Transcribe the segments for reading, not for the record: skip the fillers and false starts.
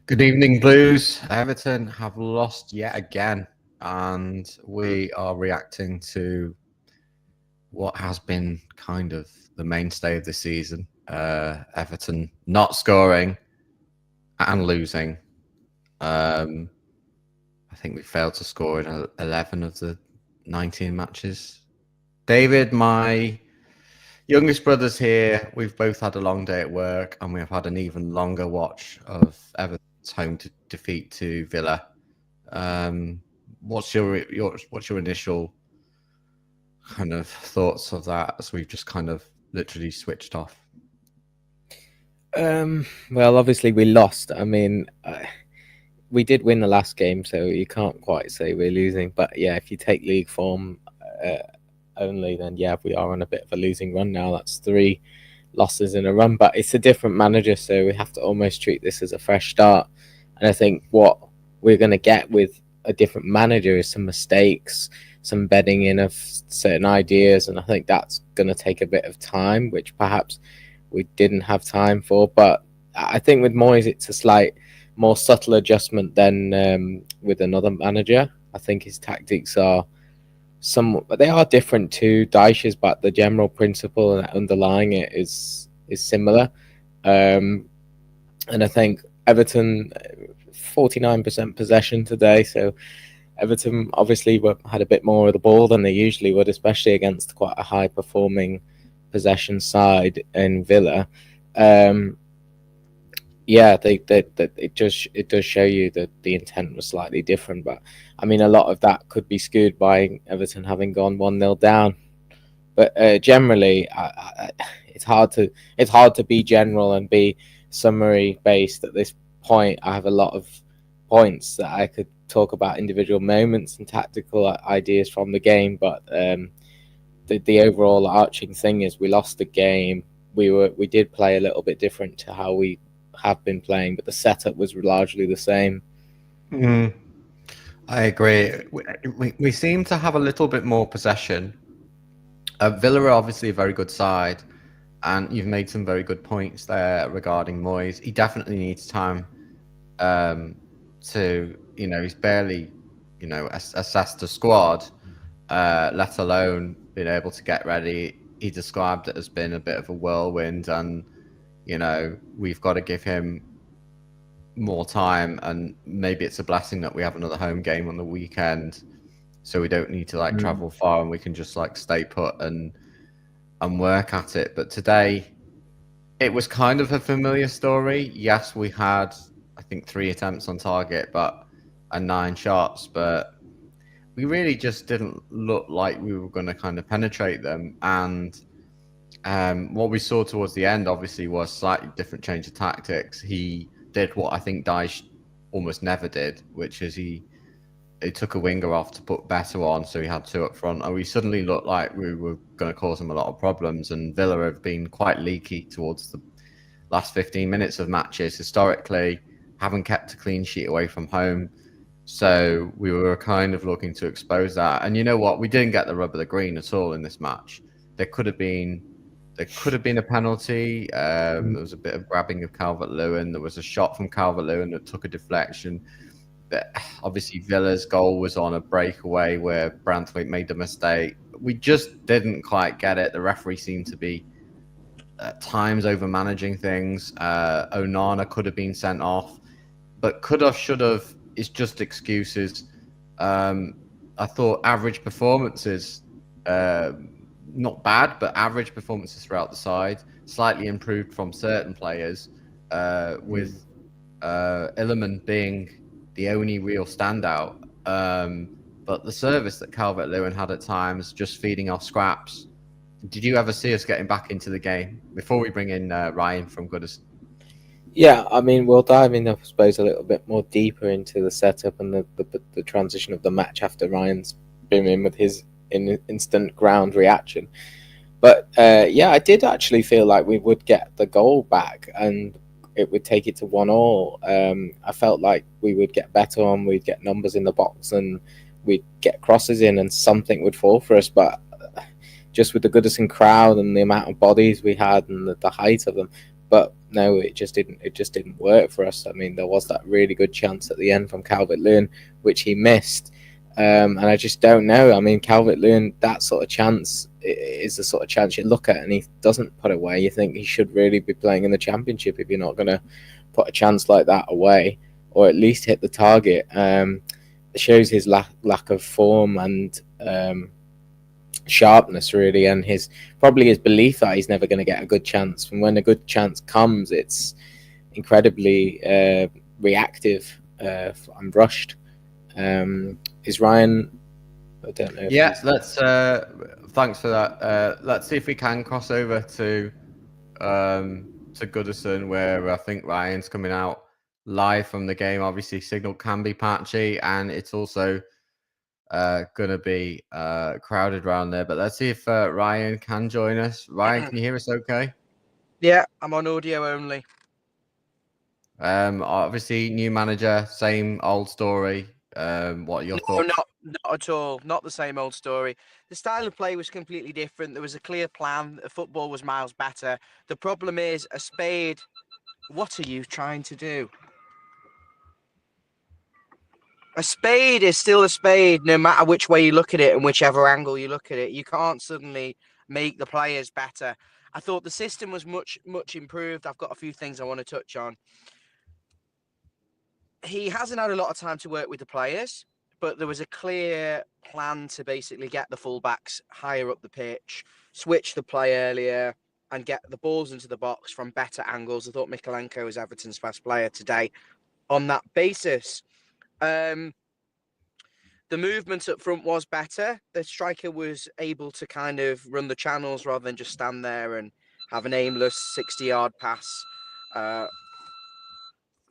Good evening, Blues. Everton have lost yet again, and we are reacting to what has been kind of the mainstay of the season. Everton not scoring and losing. I think we failed to score in 11 of the 19 matches. David, my youngest brother's here. We've both had a long day at work, and we've had an even longer watch of Everton's home defeat to Villa. What's your initial kind of thoughts of that as we've just kind of literally switched off? Well, obviously we lost. I mean, we did win the last game, so you can't quite say we're losing. But yeah, if you take league form only, then yeah, we are on a bit of a losing run now. That's 3 losses in a run, but it's a different manager, so we have to almost treat this as a fresh start. And I think what we're going to get with a different manager is some mistakes, some bedding in of certain ideas, and I think that's going to take a bit of time, which perhaps we didn't have time for. But I think with Moyes, it's a slight more subtle adjustment than with another manager. I think his tactics are they are different to Dyche's, but the general principle and underlying it is similar. And I think Everton 49% possession today, so Everton obviously had a bit more of the ball than they usually would, especially against quite a high performing possession side in Villa. Yeah, it does show you that the intent was slightly different, but I mean a lot of that could be skewed by Everton having gone 1-0 down. But generally, it's hard to be general and be summary based at this point. I have a lot of points that I could talk about individual moments and tactical ideas from the game, but the overall arching thing is we lost the game. We did play a little bit different to how we have been playing, but the setup was largely the same. I agree. We seem to have a little bit more possession. Villa are obviously a very good side, and you've made some very good points there regarding Moyes. He definitely needs time to, he's barely, assessed the squad, let alone being able to get ready. He described it as being a bit of a whirlwind, and we've got to give him more time, and maybe it's a blessing that we have another home game on the weekend, so we don't need to travel far, and we can just stay put and work at it. But today it was kind of a familiar story. Yes, we had I think 3 attempts on target and 9 shots, but we really just didn't look like we were going to kind of penetrate them. And what we saw towards the end, obviously, was slightly different change of tactics. He did what I think Dyche almost never did, which is he took a winger off to put Better on, so he had 2 up front, and we suddenly looked like we were going to cause him a lot of problems. And Villa have been quite leaky towards the last 15 minutes of matches historically, haven't kept a clean sheet away from home. So we were kind of looking to expose that. And you know what? We didn't get the rub of the green at all in this match. There could have been a penalty. There was a bit of grabbing of Calvert-Lewin. There was a shot from Calvert-Lewin that took a deflection. But obviously Villa's goal was on a breakaway where Branthwaite made the mistake. We just didn't quite get it. The referee seemed to be at times over managing things. Onana could have been sent off, but could have, should have is just excuses. I thought average performances, not bad, but average performances throughout the side, slightly improved from certain players, with Illiman being the only real standout. But the service that Calvert-Lewin had at times, just feeding off scraps. Did you ever see us getting back into the game before we bring in Ryan from Goodison? Yeah, I mean, we'll dive in, I suppose, a little bit more deeper into the setup and the transition of the match after Ryan's been in with his instant ground reaction. But yeah, I did actually feel like we would get the goal back and it would take it to 1-1. I felt like we would get better on, we'd get numbers in the box and we'd get crosses in and something would fall for us. But just with the Goodison crowd and the amount of bodies we had and the height of them. But no, it just didn't. It just didn't work for us. I mean, there was that really good chance at the end from Calvert-Lewin, which he missed, and I just don't know. I mean, Calvert-Lewin, that sort of chance is the sort of chance you look at, and he doesn't put away. You think he should really be playing in the Championship if you're not going to put a chance like that away, or at least hit the target. It shows his lack of form and sharpness, really, and his belief that he's never going to get a good chance. And when a good chance comes, it's incredibly reactive and rushed. Is Ryan? I don't know. Yeah, let's. Thanks for that. Let's see if we can cross over to Goodison, where I think Ryan's coming out live from the game. Obviously, signal can be patchy, and it's also going to be crowded around there. But let's see if Ryan can join us. Ryan, can you hear us okay? Yeah, I'm on audio only. Obviously, new manager, same old story. What are your thoughts? Not at all. Not the same old story. The style of play was completely different. There was a clear plan. The football was miles better. The problem is a spade. What are you trying to do? A spade is still a spade, no matter which way you look at it and whichever angle you look at it. You can't suddenly make the players better. I thought the system was much improved. I've got a few things I want to touch on. He hasn't had a lot of time to work with the players, but there was a clear plan to basically get the fullbacks higher up the pitch, switch the play earlier, and get the balls into the box from better angles. I thought Mikalenko was Everton's best player today on that basis. The movement up front was better. The striker was able to kind of run the channels rather than just stand there and have an aimless 60-yard pass. I'm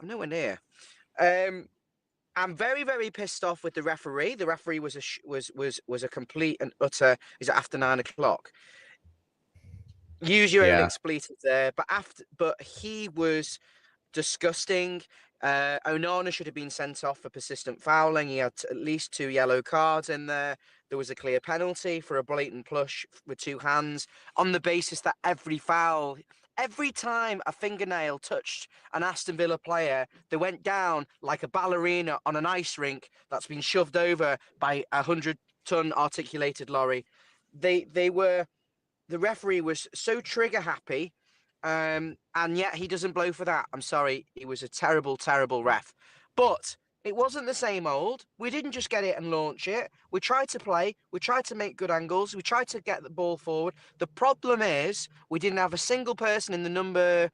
nowhere near. I'm very, very pissed off with the referee. The referee was a complete and utter. Is it after 9 o'clock? Use your own expletives there, but he was disgusting. Onana should have been sent off for persistent fouling. He had at least 2 yellow cards in there. There was a clear penalty for a blatant plush with 2 hands on the basis that every time a fingernail touched an Aston Villa player, they went down like a ballerina on an ice rink that's been shoved over by a 100-ton articulated lorry. The referee was so trigger happy. And yet he doesn't blow for that. I'm sorry. He was a terrible, terrible ref. But it wasn't the same old. We didn't just get it and launch it. We tried to play. We tried to make good angles. We tried to get the ball forward. The problem is we didn't have a single person in the number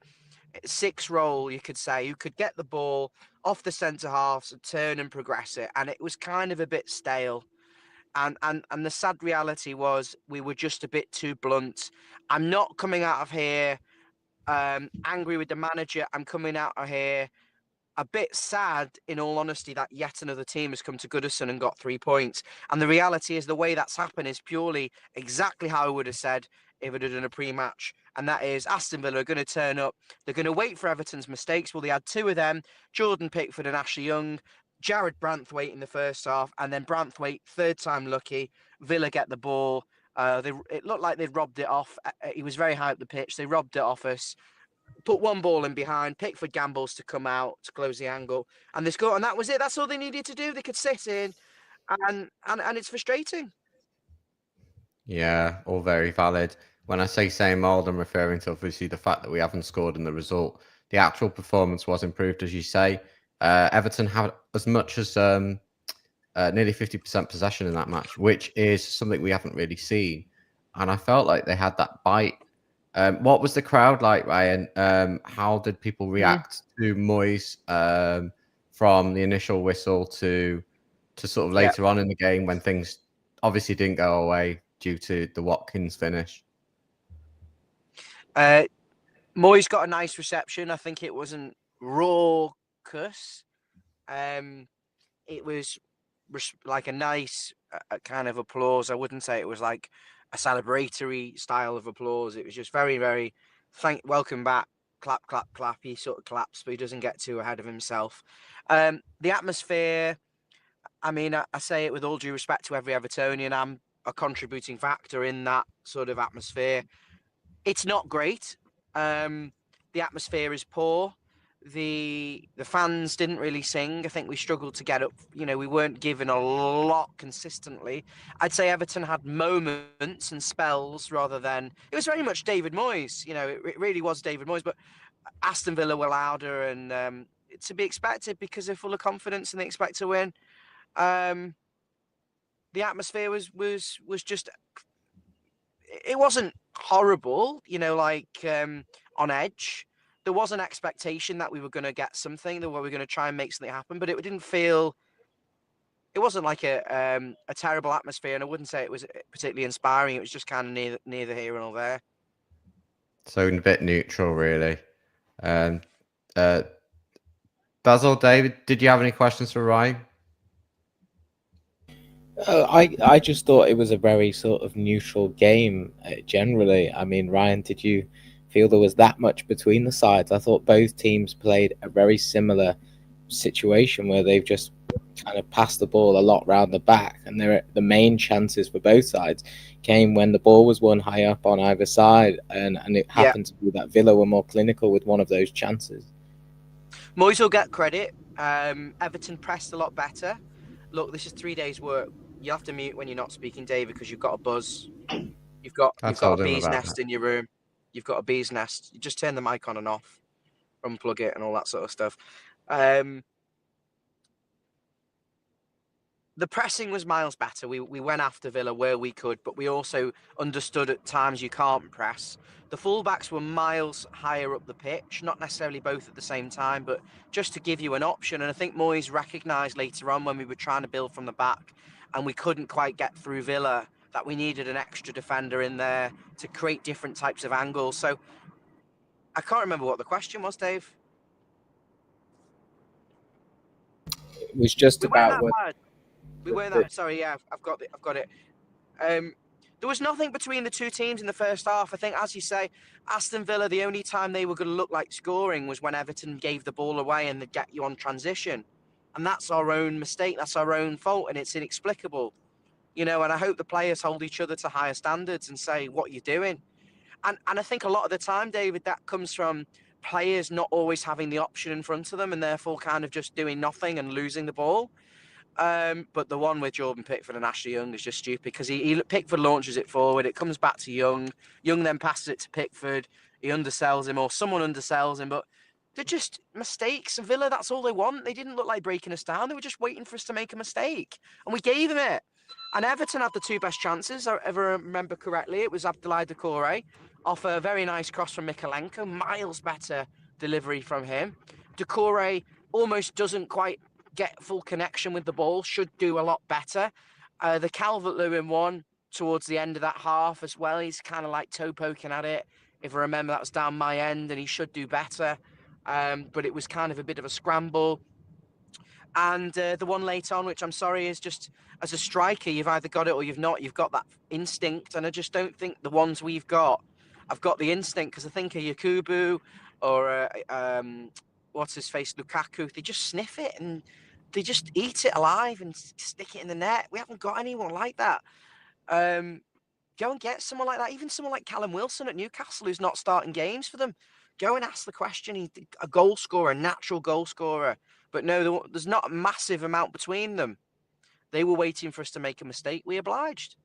6 role, you could say, who could get the ball off the centre halves and turn and progress it. And it was kind of a bit stale. And the sad reality was we were just a bit too blunt. I'm not coming out of here angry with the manager. I'm coming out of here a bit sad, in all honesty, that yet another team has come to Goodison and got 3 points. And the reality is the way that's happened is purely exactly how I would have said if it had done a pre-match. And that is Aston Villa are going to turn up. They're going to wait for Everton's mistakes. Well, they had 2 of them, Jordan Pickford and Ashley Young. Jared Branthwaite in the first half, and then Branthwaite, 3rd time lucky. Villa get the ball. It looked like they'd robbed it off. He was very high up the pitch. They robbed it off us. Put 1 ball in behind. Pickford gambles to come out to close the angle, and they scored. And that was it. That's all they needed to do. They could sit in, and it's frustrating. Yeah, all very valid. When I say same old, I'm referring to obviously the fact that we haven't scored in the result. The actual performance was improved, as you say. Everton had as much as nearly 50% possession in that match, which is something we haven't really seen. And I felt like they had that bite. What was the crowd like, Ryan? How did people react to Moyes from the initial whistle to sort of later on in the game when things obviously didn't go away due to the Watkins finish? Moyes got a nice reception. I think it wasn't raucous. It was like a nice kind of applause. I wouldn't say it was like a celebratory style of applause. It was just very, very welcome back, clap, clap, clap. He sort of claps, but he doesn't get too ahead of himself. The atmosphere, I mean, I say it with all due respect to every Evertonian. I'm a contributing factor in that sort of atmosphere. It's not great. The atmosphere is poor. The fans didn't really sing. I think we struggled to get up. You know, we weren't given a lot consistently. I'd say Everton had moments and spells rather than... It was very much David Moyes. You know, it really was David Moyes. But Aston Villa were louder, and to be expected because they're full of confidence and they expect to win. The atmosphere was just... It wasn't horrible, you know, like on edge. There was an expectation that we were going to get something, that we were going to try and make something happen, but it didn't feel... It wasn't like a terrible atmosphere, and I wouldn't say it was particularly inspiring. It was just kind of neither here nor there. So a bit neutral, really. Basil, David, did you have any questions for Ryan? I just thought it was a very sort of neutral game generally. I mean, Ryan, did you feel there was that much between the sides? I thought both teams played a very similar situation where they've just kind of passed the ball a lot round the back, and the main chances for both sides came when the ball was won high up on either side, and it happened to be that Villa were more clinical with one of those chances. Moyes will get credit. Everton pressed a lot better. Look, this is 3 days' work. You have to mute when you're not speaking, David, because you've got a buzz. You've got a bee's nest in your room. You've got a bee's nest. You just turn the mic on and off, unplug it, and all that sort of stuff. The pressing was miles better. We went after Villa where we could, but we also understood at times you can't press. The fullbacks were miles higher up the pitch, not necessarily both at the same time, but just to give you an option. And I think Moyes recognised later on when we were trying to build from the back and we couldn't quite get through Villa that we needed an extra defender in there to create different types of angles. So I can't remember what the question was, Dave. It was just about what... We weren't that. Sorry, yeah, I've got it. There was nothing between the two teams in the first half. I think, as you say, Aston Villa, the only time they were going to look like scoring was when Everton gave the ball away and they'd get you on transition. And that's our own mistake. That's our own fault, and it's inexplicable. You know, and I hope the players hold each other to higher standards and say, what are you doing? And I think a lot of the time, David, that comes from players not always having the option in front of them and therefore kind of just doing nothing and losing the ball. But the one with Jordan Pickford and Ashley Young is just stupid because Pickford launches it forward. It comes back to Young. Young then passes it to Pickford. He undersells him, or someone undersells him. But they're just mistakes. And Villa, that's all they want. They didn't look like breaking us down. They were just waiting for us to make a mistake. And we gave them it. And Everton had the two best chances. I ever remember correctly. It was Abdoulaye Doucouré off a very nice cross from Mikalenko. Miles better delivery from him. Doucouré almost doesn't quite get full connection with the ball, should do a lot better. The Calvert-Lewin one towards the end of that half as well, he's kind of like toe poking at it. If I remember, that was down my end and he should do better. But it was kind of a bit of a scramble. And the one late on, which I'm sorry, is just as a striker, you've either got it or you've not. You've got that instinct, and I just don't think the ones we've got have got the instinct, because I think a Yakubu or what's his face, Lukaku, they just sniff it and they just eat it alive and stick it in the net. We haven't got anyone like that. Go and get someone like that. Even someone like Callum Wilson at Newcastle, who's not starting games for them. Go and ask the question. He's a goal scorer, a natural goal scorer. But no, there's not a massive amount between them. They were waiting for us to make a mistake. We obliged.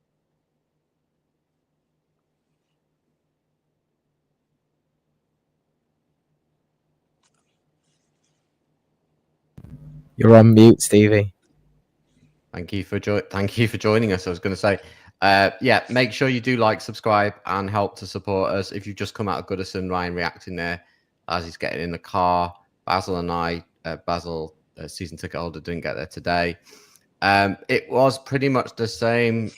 You're on mute, Stevie. Thank you for joining us. I was going to say, yeah, make sure you do like, subscribe, and help to support us. If you've just come out of Goodison, Ryan reacting there as he's getting in the car. Basil and I, Basil, season ticket holder, didn't get there today. It was pretty much the same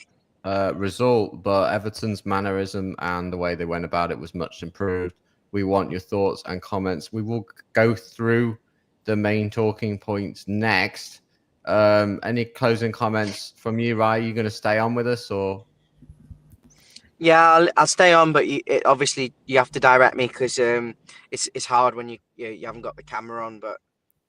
result, but Everton's mannerism and the way they went about it was much improved. We want your thoughts and comments. We will go through the main talking points next. Any closing comments from you, Ryan? Are you going to stay on with us, or? Yeah, I'll stay on, but obviously you have to direct me, because it's hard when you haven't got the camera on. But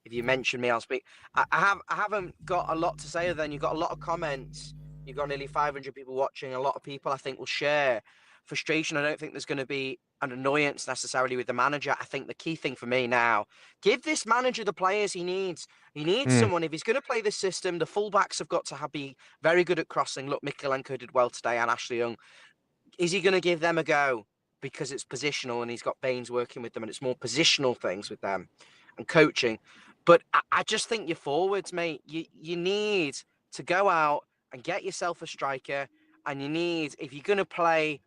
if you mention me, I'll speak. I haven't got a lot to say other than you've got a lot of comments. You've got nearly 500 people watching. A lot of people, I think, will share. frustration. I don't think there's going to be an annoyance necessarily with the manager. I think the key thing for me now, give this manager the players he needs. He needs someone, if he's going to play this system, the fullbacks have got to be very good at crossing. Look, Mikalenko did well today, and Ashley Young. Is he going to give them a go because it's positional and he's got Baines working with them and it's more positional things with them and coaching? But I just think your forwards, mate, you need to go out and get yourself a striker, and you need, if you're going to play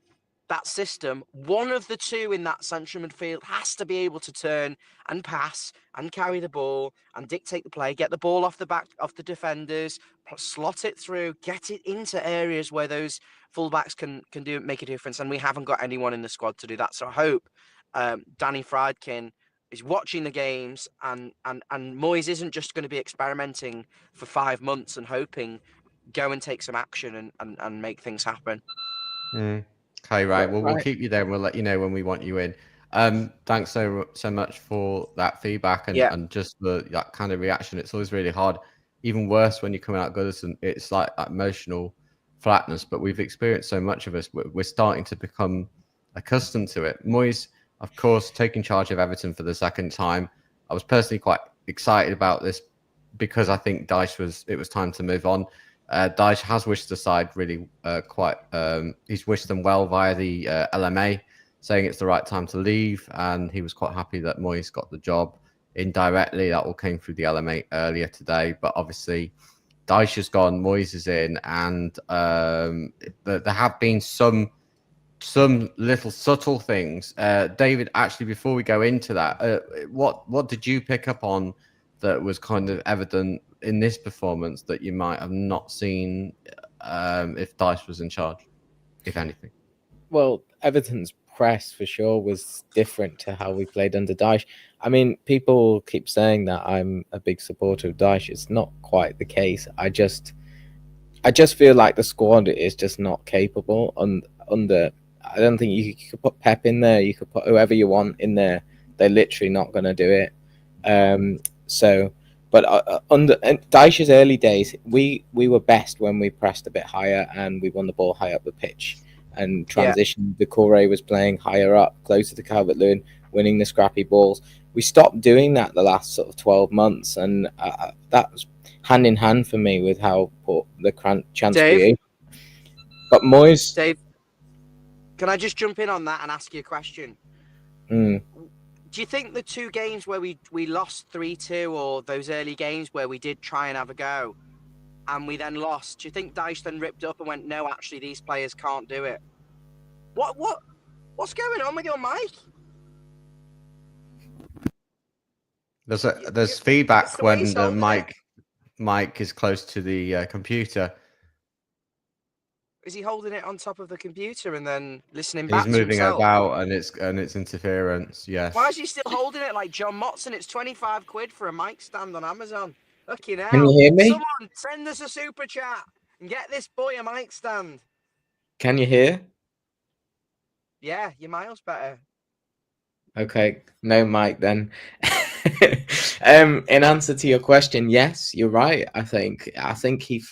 that system, one of the two in that central midfield has to be able to turn and pass and carry the ball and dictate the play, get the ball off the back of the defenders, slot it through, get it into areas where those fullbacks can make a difference. And we haven't got anyone in the squad to do that. So I hope Danny Friedkin is watching the games, and Moyes isn't just going to be experimenting for 5 months and hoping. Go and take some action and make things happen. Okay, right. Well, we'll keep you there and we'll let you know when we want you in. Thanks so much for that feedback and just that kind of reaction. It's always really hard, even worse when you're coming out Goodison. It's like that emotional flatness, but we've experienced so much of us. We're starting to become accustomed to it. Moyes, of course, taking charge of Everton for the second time. I was personally quite excited about this because I think it was time to move on. Dyche has wished the side really he's wished them well via the LMA, saying it's the right time to leave, and he was quite happy that Moyes got the job indirectly. That all came through the LMA earlier today, but obviously Dyche has gone, Moyes is in, and there have been some little subtle things. David, actually, before we go into that, what did you pick up on that was kind of evident in this performance that you might have not seen if Dyche was in charge, if anything? Well, Everton's press for sure was different to how we played under Dyche. I mean, people keep saying that I'm a big supporter of Dyche. It's not quite the case. I just feel like the squad is just not capable. I don't think you could put Pep in there. You could put whoever you want in there. They're literally not going to do it. But under Dyche's early days, we were best when we pressed a bit higher and we won the ball high up the pitch and transition. Yeah. Decore was playing higher up, closer to Calvert-Lewin, winning the scrappy balls. We stopped doing that the last sort of 12 months, and that was hand in hand for me with how the chance created. But Moyes... Dave, can I just jump in on that and ask you a question? Do you think the two games where we lost 3-2, or those early games where we did try and have a go and we then lost, do you think Dyche then ripped up and went, no, actually, these players can't do it? What's going on with your mic? There's feedback when the mic is close to the computer. Is he holding it on top of the computer and then listening back to himself? He's moving about and it's interference, yes. Why is he still holding it like John Motson? It's 25 quid for a mic stand on Amazon. Fucking hell. Can you hear me? Someone send us a super chat and get this boy a mic stand. Can you hear? Yeah, you're miles better. Okay, no mic then. In answer to your question, yes, you're right. I think he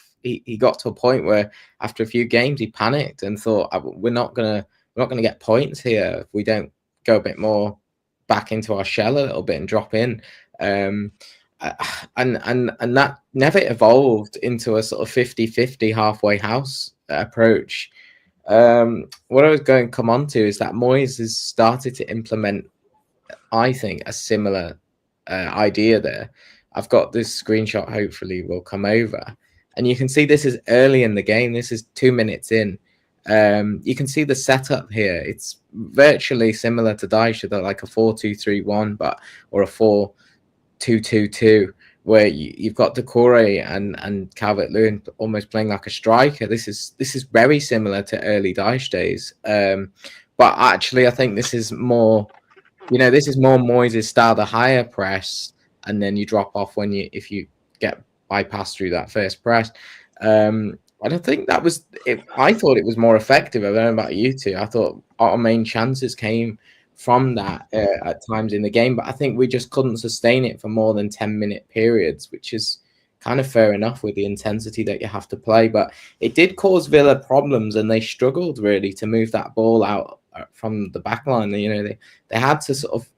got to a point where after a few games he panicked and thought, we're not gonna get points here if we don't go a bit more back into our shell a little bit and drop in. And that never evolved into a sort of 50-50 halfway house approach. What I was going to come on to is that Moyes has started to implement, I think, a similar idea there. I've got this screenshot, hopefully will come over. And you can see this is early in the game. This is 2 minutes in. You can see the setup here. It's virtually similar to Dyche, like a 4-2-3-1, or a 4-2-2-2, where you've got Decore and Calvert-Lewin almost playing like a striker. This is very similar to early Dyche days. But actually, I think this is more, Moyes' style, the higher press, and then you drop off if you get bypass through that first press. And I think that was it. I thought it was more effective. I don't know about you two. I thought our main chances came from that at times in the game, but I think we just couldn't sustain it for more than 10-minute periods, which is kind of fair enough with the intensity that you have to play. But it did cause Villa problems, and they struggled really to move that ball out from the back line. You know, they had to sort of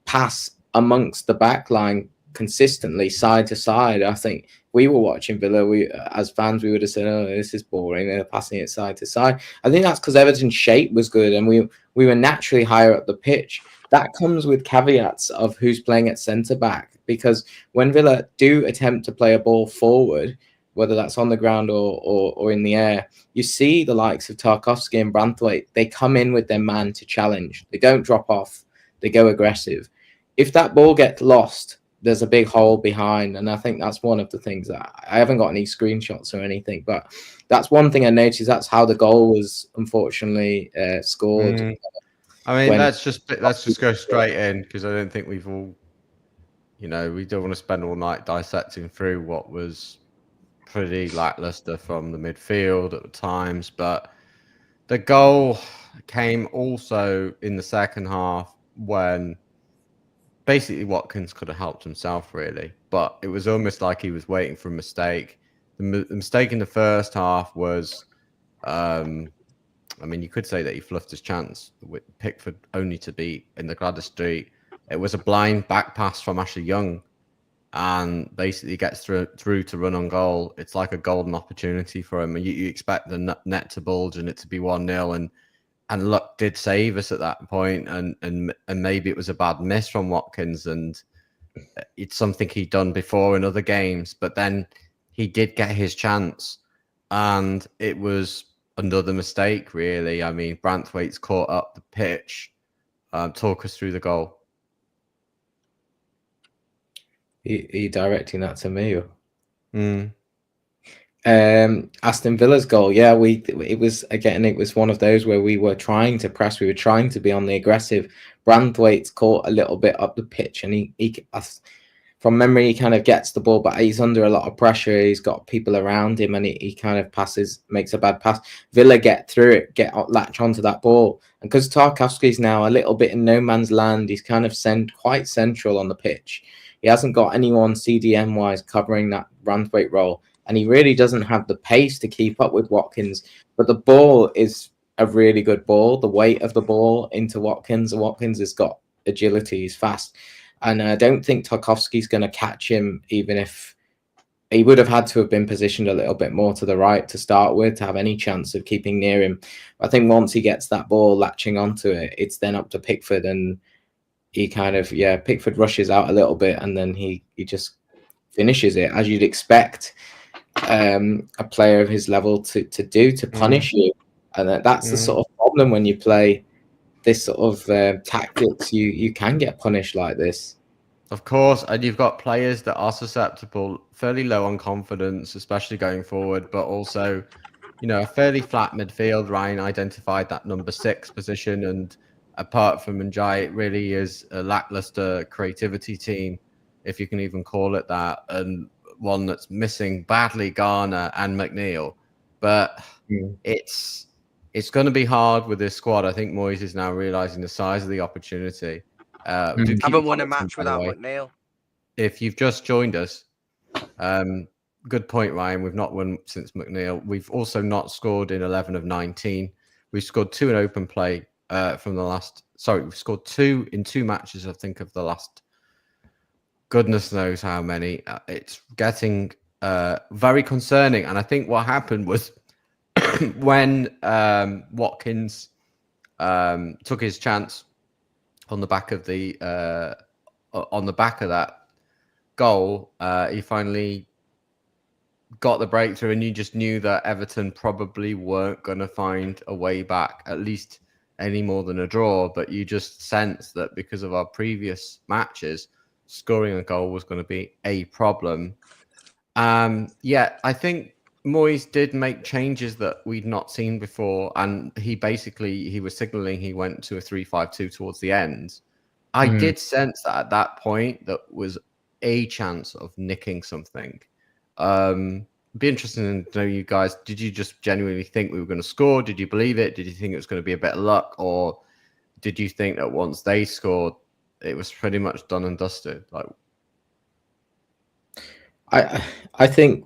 pass amongst the back line consistently side to side. I think we were watching Villa, we as fans, we would have said, oh, this is boring, they're passing it side to side. I think that's because Everton's shape was good, and we were naturally higher up the pitch. That comes with caveats of who's playing at centre back, because when Villa do attempt to play a ball forward, whether that's on the ground or in the air, you see the likes of Tarkowski and Branthwaite, they come in with their man to challenge. They don't drop off, they go aggressive. If that ball gets lost, there's a big hole behind, and I think that's one of the things that I haven't got any screenshots or anything, but that's one thing I noticed. That's how the goal was unfortunately scored. I mean, let's just go straight in, because I don't think we've all, you know, we don't want to spend all night dissecting through what was pretty lackluster from the midfield at the times, but the goal came also in the second half when basically Watkins could have helped himself, really, but it was almost like he was waiting for a mistake. The mistake in the first half was, I mean, you could say that he fluffed his chance with Pickford only to be in the Gladys Street. It was a blind back pass from Ashley Young, and basically gets through to run on goal. It's like a golden opportunity for him. You expect the net to bulge and it to be 1-0, and luck did save us at that point, and maybe it was a bad miss from Watkins, and it's something he'd done before in other games, but then he did get his chance, and it was another mistake, really. I mean, Branthwaite's caught up the pitch. Talk us through the goal. Are you directing that to me? Or? Aston Villa's goal, yeah, it was one of those where we were trying to press, we were trying to be on the aggressive. Branthwaite's caught a little bit up the pitch, and he from memory, he kind of gets the ball, but he's under a lot of pressure. He's got people around him, and he kind of makes a bad pass. Villa get through it, latch onto that ball, and because Tarkowski's now a little bit in no man's land, he's kind of quite central on the pitch. He hasn't got anyone CDM wise covering that Branthwaite role, and he really doesn't have the pace to keep up with Watkins. But the ball is a really good ball. The weight of the ball into Watkins, and Watkins has got agility. He's fast, and I don't think Tarkowski's going to catch him, even if he would have had to have been positioned a little bit more to the right to start with to have any chance of keeping near him. I think once he gets that ball latching onto it, it's then up to Pickford, and he kind of, Pickford rushes out a little bit, and then he just finishes it as you'd expect a player of his level to do, to punish you. And that's the sort of problem when you play this sort of tactics. You can get punished like this. Of course, and you've got players that are susceptible, fairly low on confidence, especially going forward, but also, you know, a fairly flat midfield. Ryan identified that number 6 position, and apart from Njai, it really is a lackluster creativity team, if you can even call it that, and one that's missing badly Garner and McNeil. But it's going to be hard with this squad. I think Moyes is now realising the size of the opportunity. Haven't won a match without McNeil. If you've just joined us, good point, Ryan. We've not won since McNeil. We've also not scored in 11 of 19. We've scored 2 in open play from the last. Sorry, we've scored 2 in 2 matches, I think, of the last. Goodness knows how many. It's getting very concerning. And I think what happened was when Watkins took his chance on the back of that goal, he finally got the breakthrough, and you just knew that Everton probably weren't going to find a way back, at least any more than a draw. But you just sensed that because of our previous matches, scoring a goal was going to be a problem. I think Moyes did make changes that we'd not seen before, and he was signaling he went to a 3-5-2 towards the end. I did sense that at that point that was a chance of nicking something. Be interesting to know, you guys, did you just genuinely think we were going to score? Did you believe it? Did you think it was going to be a bit of luck? Or did you think that once they scored, it was pretty much done and dusted? I think,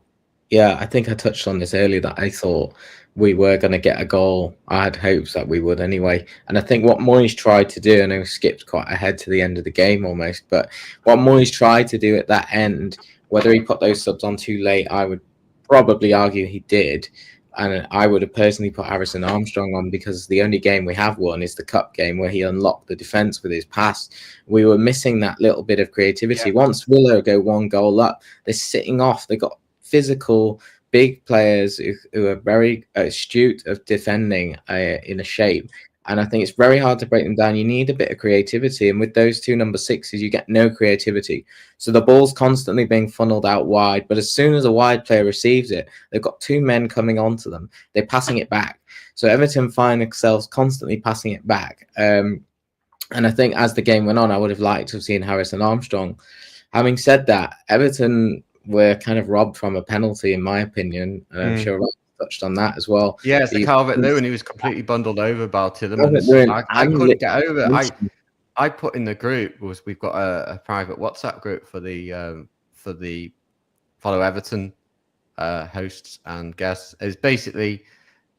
yeah, I think I touched on this earlier that I thought we were going to get a goal. I had hopes that we would anyway. And I think what Moyes tried to do, and I skipped quite ahead to the end of the game almost, but what Moyes tried to do at that end, whether he put those subs on too late, I would probably argue he did. And I would have personally put Harrison Armstrong on because the only game we have won is the cup game where he unlocked the defence with his pass. We were missing that little bit of creativity. Yeah. Once Villa go one goal up, they're sitting off. They've got physical, big players who are very astute of defending in a shape. And I think it's very hard to break them down. You need a bit of creativity. And with those two number sixes, you get no creativity. So the ball's constantly being funneled out wide. But as soon as a wide player receives it, they've got two men coming onto them. They're passing it back. So Everton find themselves constantly passing it back. And I think as the game went on, I would have liked to have seen Harrison Armstrong. Having said that, Everton were kind of robbed from a penalty, in my opinion. And I'm sure I touched on that as well. Yeah, it's the Calvert-Lewin. He was completely bundled over by Tielemans. I couldn't get over it. I put in the group, we've got a private WhatsApp group for the Follow Everton hosts and guests. It's basically,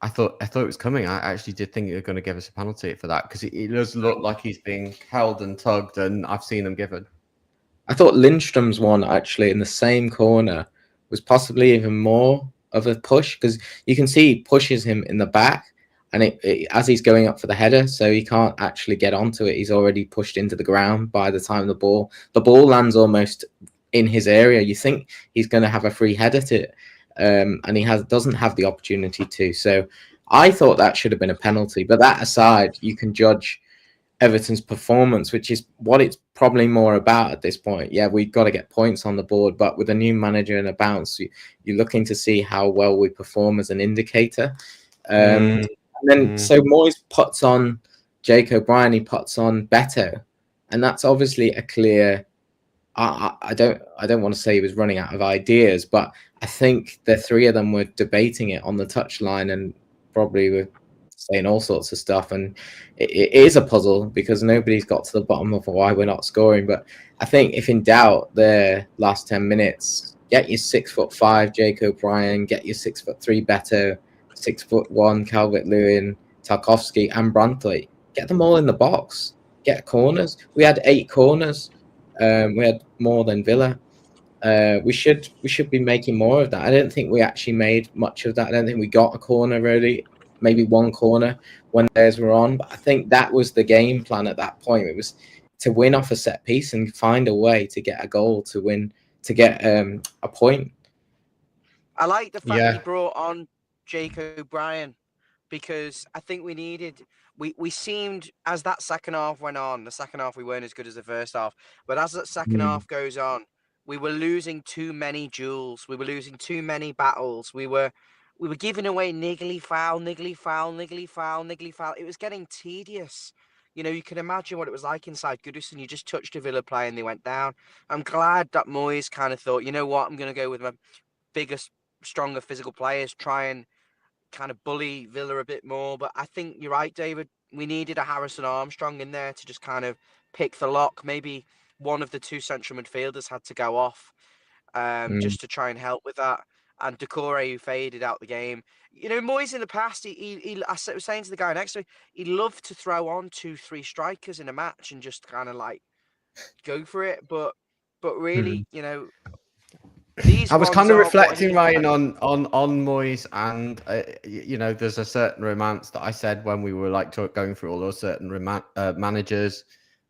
I thought it was coming. I actually did think they were going to give us a penalty for that because it does look like he's being held and tugged, and I've seen them given. I thought Lindstrom's one actually in the same corner was possibly even more of a push because you can see he pushes him in the back and as he's going up for the header, so he can't actually get onto it. He's already pushed into the ground by the time the ball lands almost in his area. You think he's going to have a free header to it, and he doesn't have the opportunity to. So I thought that should have been a penalty. But that aside, you can judge Everton's performance, which is what it's probably more about at this point. Yeah, we've got to get points on the board, but with a new manager and a bounce, you're looking to see how well we perform as an indicator. And then so Moyes puts on Jake O'Brien, he puts on Beto, and that's obviously a clear. I don't want to say he was running out of ideas, but I think the three of them were debating it on the touchline and probably were saying all sorts of stuff, and it is a puzzle because nobody's got to the bottom of why we're not scoring. But I think if in doubt, the last 10 minutes, get your 6'5" Jake O'Brien, get your 6'3" Beto, 6'1" Calvert-Lewin, Tarkowski, and Branthwaite. Get them all in the box. Get corners. We had 8 corners. We had more than Villa. We should be making more of that. I don't think we actually made much of that. I don't think we got a corner really. Maybe one corner when theirs were on. But I think that was the game plan at that point. It was to win off a set piece and find a way to get a goal to win, to get a point. I like the fact he brought on Jake O'Brien because I think we needed. We seemed, as that second half went on, the second half we weren't as good as the first half. But as that second half goes on, we were losing too many duels. We were losing too many battles. We were giving away niggly foul. It was getting tedious. You know, you can imagine what it was like inside Goodison. You just touched a Villa player and they went down. I'm glad that Moyes kind of thought, you know what, I'm going to go with my biggest, stronger physical players, try and kind of bully Villa a bit more. But I think you're right, David. We needed a Harrison Armstrong in there to just kind of pick the lock. Maybe one of the 2 central midfielders had to go off just to try and help with that. And Decore, who faded out the game. You know, Moyes in the past, I was saying to the guy next to me, he loved to throw on 2-3 strikers in a match and just kind of like go for it. But really, you know, I was kind of reflecting, Ryan, on Moyes, and you know, there's a certain romance that I said when we were like going through all those certain managers.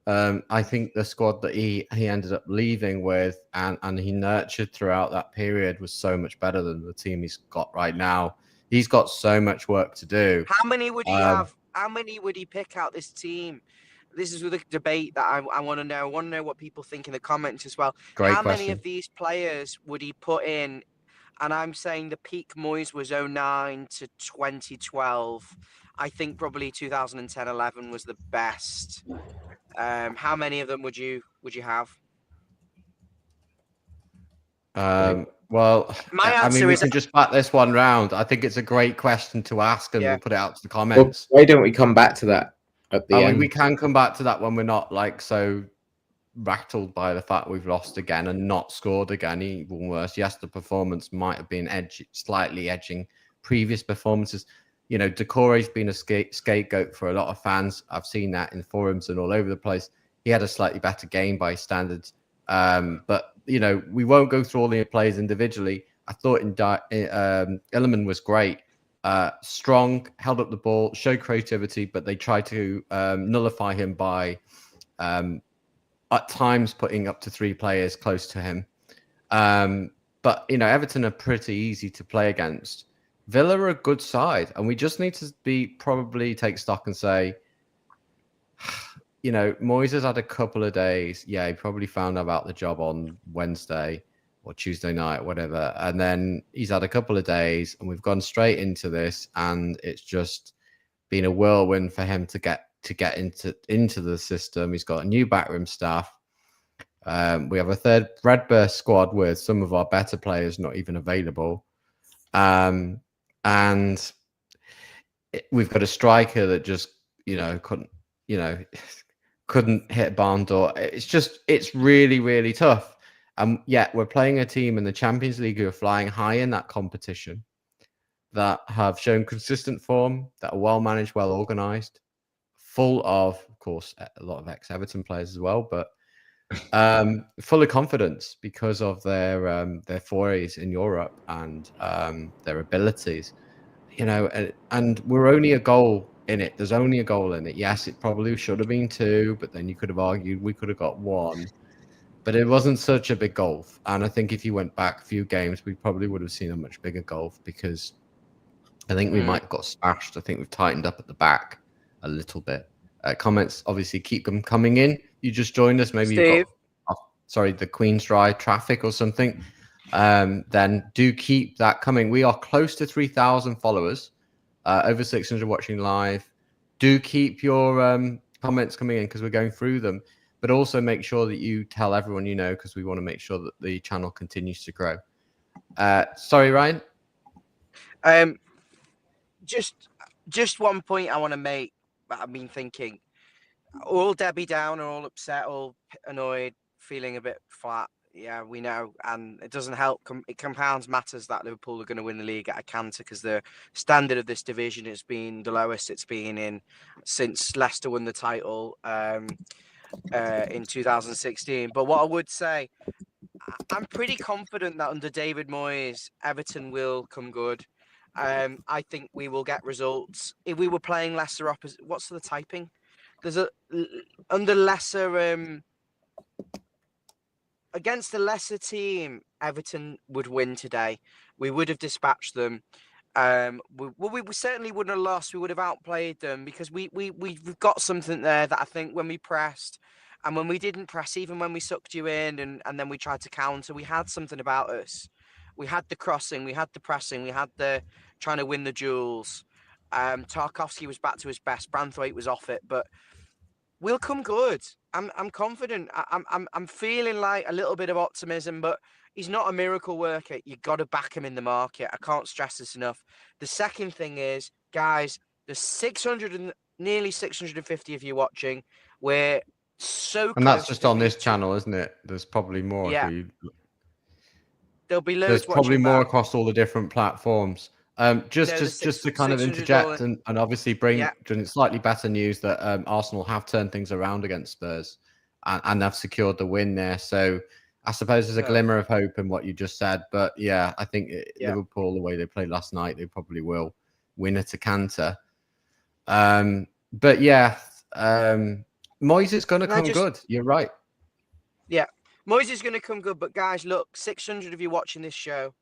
I think the squad that he ended up leaving with and he nurtured throughout that period was so much better than the team he's got right now. He's got so much work to do. How many would he have? How many would he pick out this team? This is the debate that I want to know. I want to know what people think in the comments as well. Great How question. many of these players would he put in? And I'm saying the peak Moyes was 2009 to 2012. I think probably 2010-11 was the best. How many of them would you have? Well, I mean, we can just bat this one round. I think it's a great question to ask, and we'll put it out to the comments. Well, why don't we come back to that at the end? We can come back to that when we're not like so rattled by the fact we've lost again and not scored again. Even worse, yes, the performance might have been slightly edging previous performances. You know, Decore's been a scapegoat for a lot of fans. I've seen that in forums and all over the place. He had a slightly better game by standards. But, you know, we won't go through all the players individually. I thought Illiman was great. Strong, held up the ball, showed creativity, but they tried to nullify him by at times putting up to 3 players close to him. But, you know, Everton are pretty easy to play against. Villa are a good side, and we just need to probably take stock and say, you know, Moyes has had a couple of days. Yeah, he probably found out about the job on Wednesday or Tuesday night, whatever. And then he's had a couple of days, and we've gone straight into this, and it's just been a whirlwind for him to get into the system. He's got a new backroom staff. We have a third Redburst squad with some of our better players not even available. And we've got a striker that just, you know, couldn't hit barn door. It's really, really tough. And yet we're playing a team in the Champions League who are flying high in that competition, that have shown consistent form, that are well managed, well organized, full of course, a lot of ex-Everton players as well, but full of confidence because of their forays in Europe and their abilities. You know, and we're only a goal in it. There's only a goal in it. Yes, it probably should have been 2, but then you could have argued we could have got 1. But it wasn't such a big goal. And I think if you went back a few games, we probably would have seen a much bigger goal, because I think we might have got smashed. I think we've tightened up at the back a little bit. Comments, obviously, keep them coming in. You just joined us. Maybe Steve. you've got, the Queen's Drive traffic or something. Then do keep that coming. We are close to 3,000 followers, over 600 watching live. Do keep your comments coming in, because we're going through them. But also make sure that you tell everyone you know, because we want to make sure that the channel continues to grow. Sorry, Ryan. Just one point I want to make. I've been thinking, all Debbie down, or all upset, all annoyed, feeling a bit flat. Yeah, we know, and it doesn't help. It compounds matters that Liverpool are going to win the league at a canter, because the standard of this division has been the lowest it's been in since Leicester won the title in 2016. But what I would say, I'm pretty confident that under David Moyes, Everton will come good. I think we will get results. If we were playing lesser opposite, what's the typing? There's under lesser against the lesser team, Everton would win today. We would have dispatched them. We certainly wouldn't have lost. We would have outplayed them, because we've got something there that I think when we pressed, and when we didn't press, even when we sucked you in and then we tried to counter, we had something about us. We had the crossing, we had the pressing, we had the trying to win the duels. Tarkovsky was back to his best. Branthwaite was off it, but we'll come good. I'm confident. I'm feeling like a little bit of optimism, but he's not a miracle worker. You got to back him in the market. I can't stress this enough. The second thing is, guys, there's 600 and nearly 650 of you watching. We're so And close. that's just on this channel, isn't it? There's probably more. Yeah. There'll be loads. There's probably more back. across all the different platforms. Just to kind of interject and obviously bring slightly better news that Arsenal have turned things around against Spurs and have secured the win there. So I suppose there's a glimmer of hope in what you just said. But yeah, I think Liverpool, the way they played last night, they probably will win at a canter. But yeah, Moyes is going to come good. You're right. Yeah, Moyes is going to come good. But guys, look, 600 of you watching this show.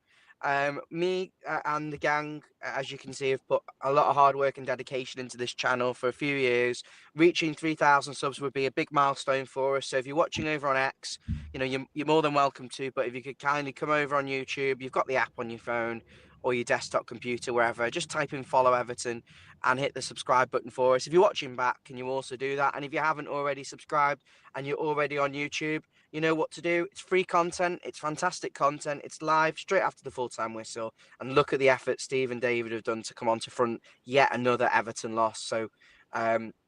Me and the gang, as you can see, have put a lot of hard work and dedication into this channel for a few years. Reaching 3,000 subs would be a big milestone for us. So if you're watching over on X, you know, you're more than welcome to. But if you could kindly come over on YouTube, you've got the app on your phone or your desktop computer, wherever, just type in follow Everton and hit the subscribe button for us. If you're watching back, can you also do that? And if you haven't already subscribed and you're already on YouTube, you know what to do. It's free content. It's fantastic content. It's live straight after the full-time whistle. And look at the effort Steve and David have done to come on to front yet another Everton loss. So,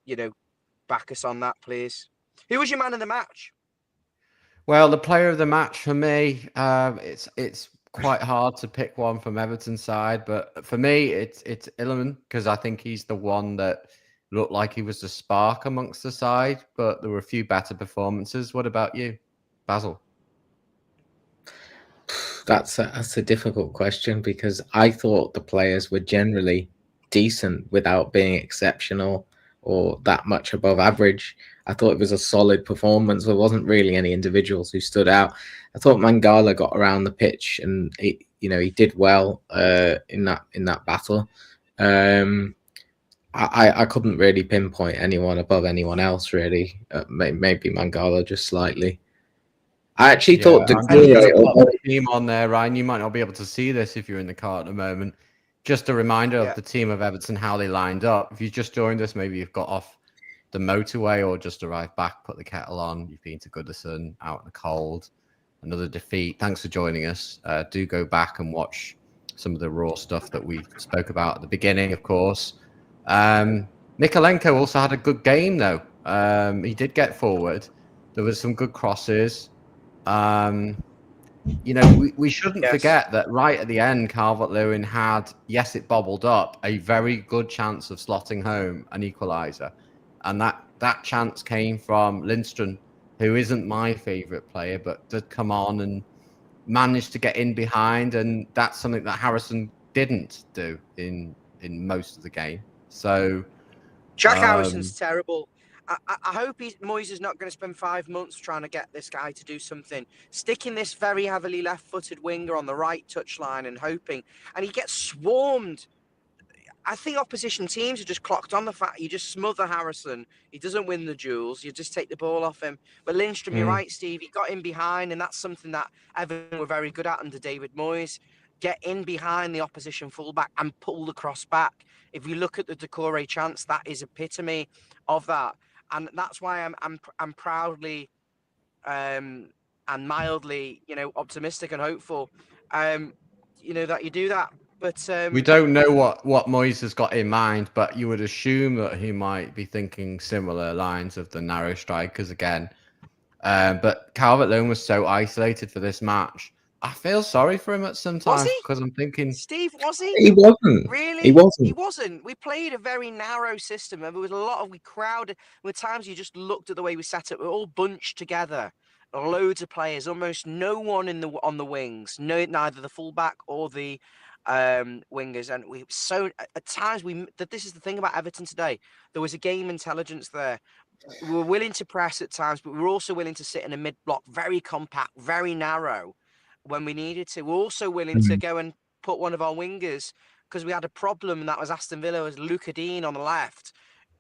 you know, back us on that, please. Who was your man of the match? Well, the player of the match for me, it's quite hard to pick one from Everton's side, but for me, it's Illiman because I think he's the one that looked like he was the spark amongst the side, but there were a few better performances. What about you, Basil? That's a difficult question because I thought the players were generally decent without being exceptional or that much above average. I thought it was a solid performance. There wasn't really any individuals who stood out. I thought Mangala got around the pitch and he did well in that battle. I couldn't really pinpoint anyone above anyone else really. Maybe Mangala just slightly. I actually thought I'm just going to pop although the team on there, Ryan. You might not be able to see this if you're in the car at the moment. Just a reminder of the team of Everton, how they lined up. If you just joined us, maybe you've got off the motorway or just arrived back, put the kettle on. You've been to Goodison, out in the cold. Another defeat. Thanks for joining us. Do go back and watch some of the raw stuff that we spoke about at the beginning, of course. Nikolenko also had a good game, though. He did get forward. There was some good crosses. We shouldn't forget that right at the end, Calvert-Lewin had, yes, it bobbled up, a very good chance of slotting home an equaliser. And that chance came from Lindstrom, who isn't my favourite player, but did come on and managed to get in behind. And that's something that Harrison didn't do in most of the game. So Jack Harrison's terrible. I hope Moyes is not going to spend 5 months trying to get this guy to do something. Sticking this very heavily left-footed winger on the right touchline and hoping, and he gets swarmed. I think opposition teams are just clocked on the fact you just smother Harrison. He doesn't win the duels. You just take the ball off him. But Lindstrom, you're right, Steve. He got in behind, and that's something that Everton were very good at under David Moyes. Get in behind the opposition fullback and pull the cross back. If you look at the Decore chance, that is epitome of that. And that's why I'm proudly and mildly, optimistic and hopeful, that you do that. But we don't know what Moyes has got in mind, but you would assume that he might be thinking similar lines of the narrow strikers again. But Calvert-Lewin was so isolated for this match. I feel sorry for him at some times because I'm thinking, Steve, was he? He wasn't. Really? He wasn't. He wasn't. We played a very narrow system, and there was a lot of we crowded. There were times you just looked at the way we set up. We were all bunched together, loads of players, almost no one on the wings, neither the fullback or the wingers, and we so at times this is the thing about Everton today. There was a game intelligence there. We were willing to press at times, but we were also willing to sit in a mid block, very compact, very narrow when we needed to. We're also willing to go and put one of our wingers, because we had a problem, and that was Aston Villa, as Luca Dean on the left,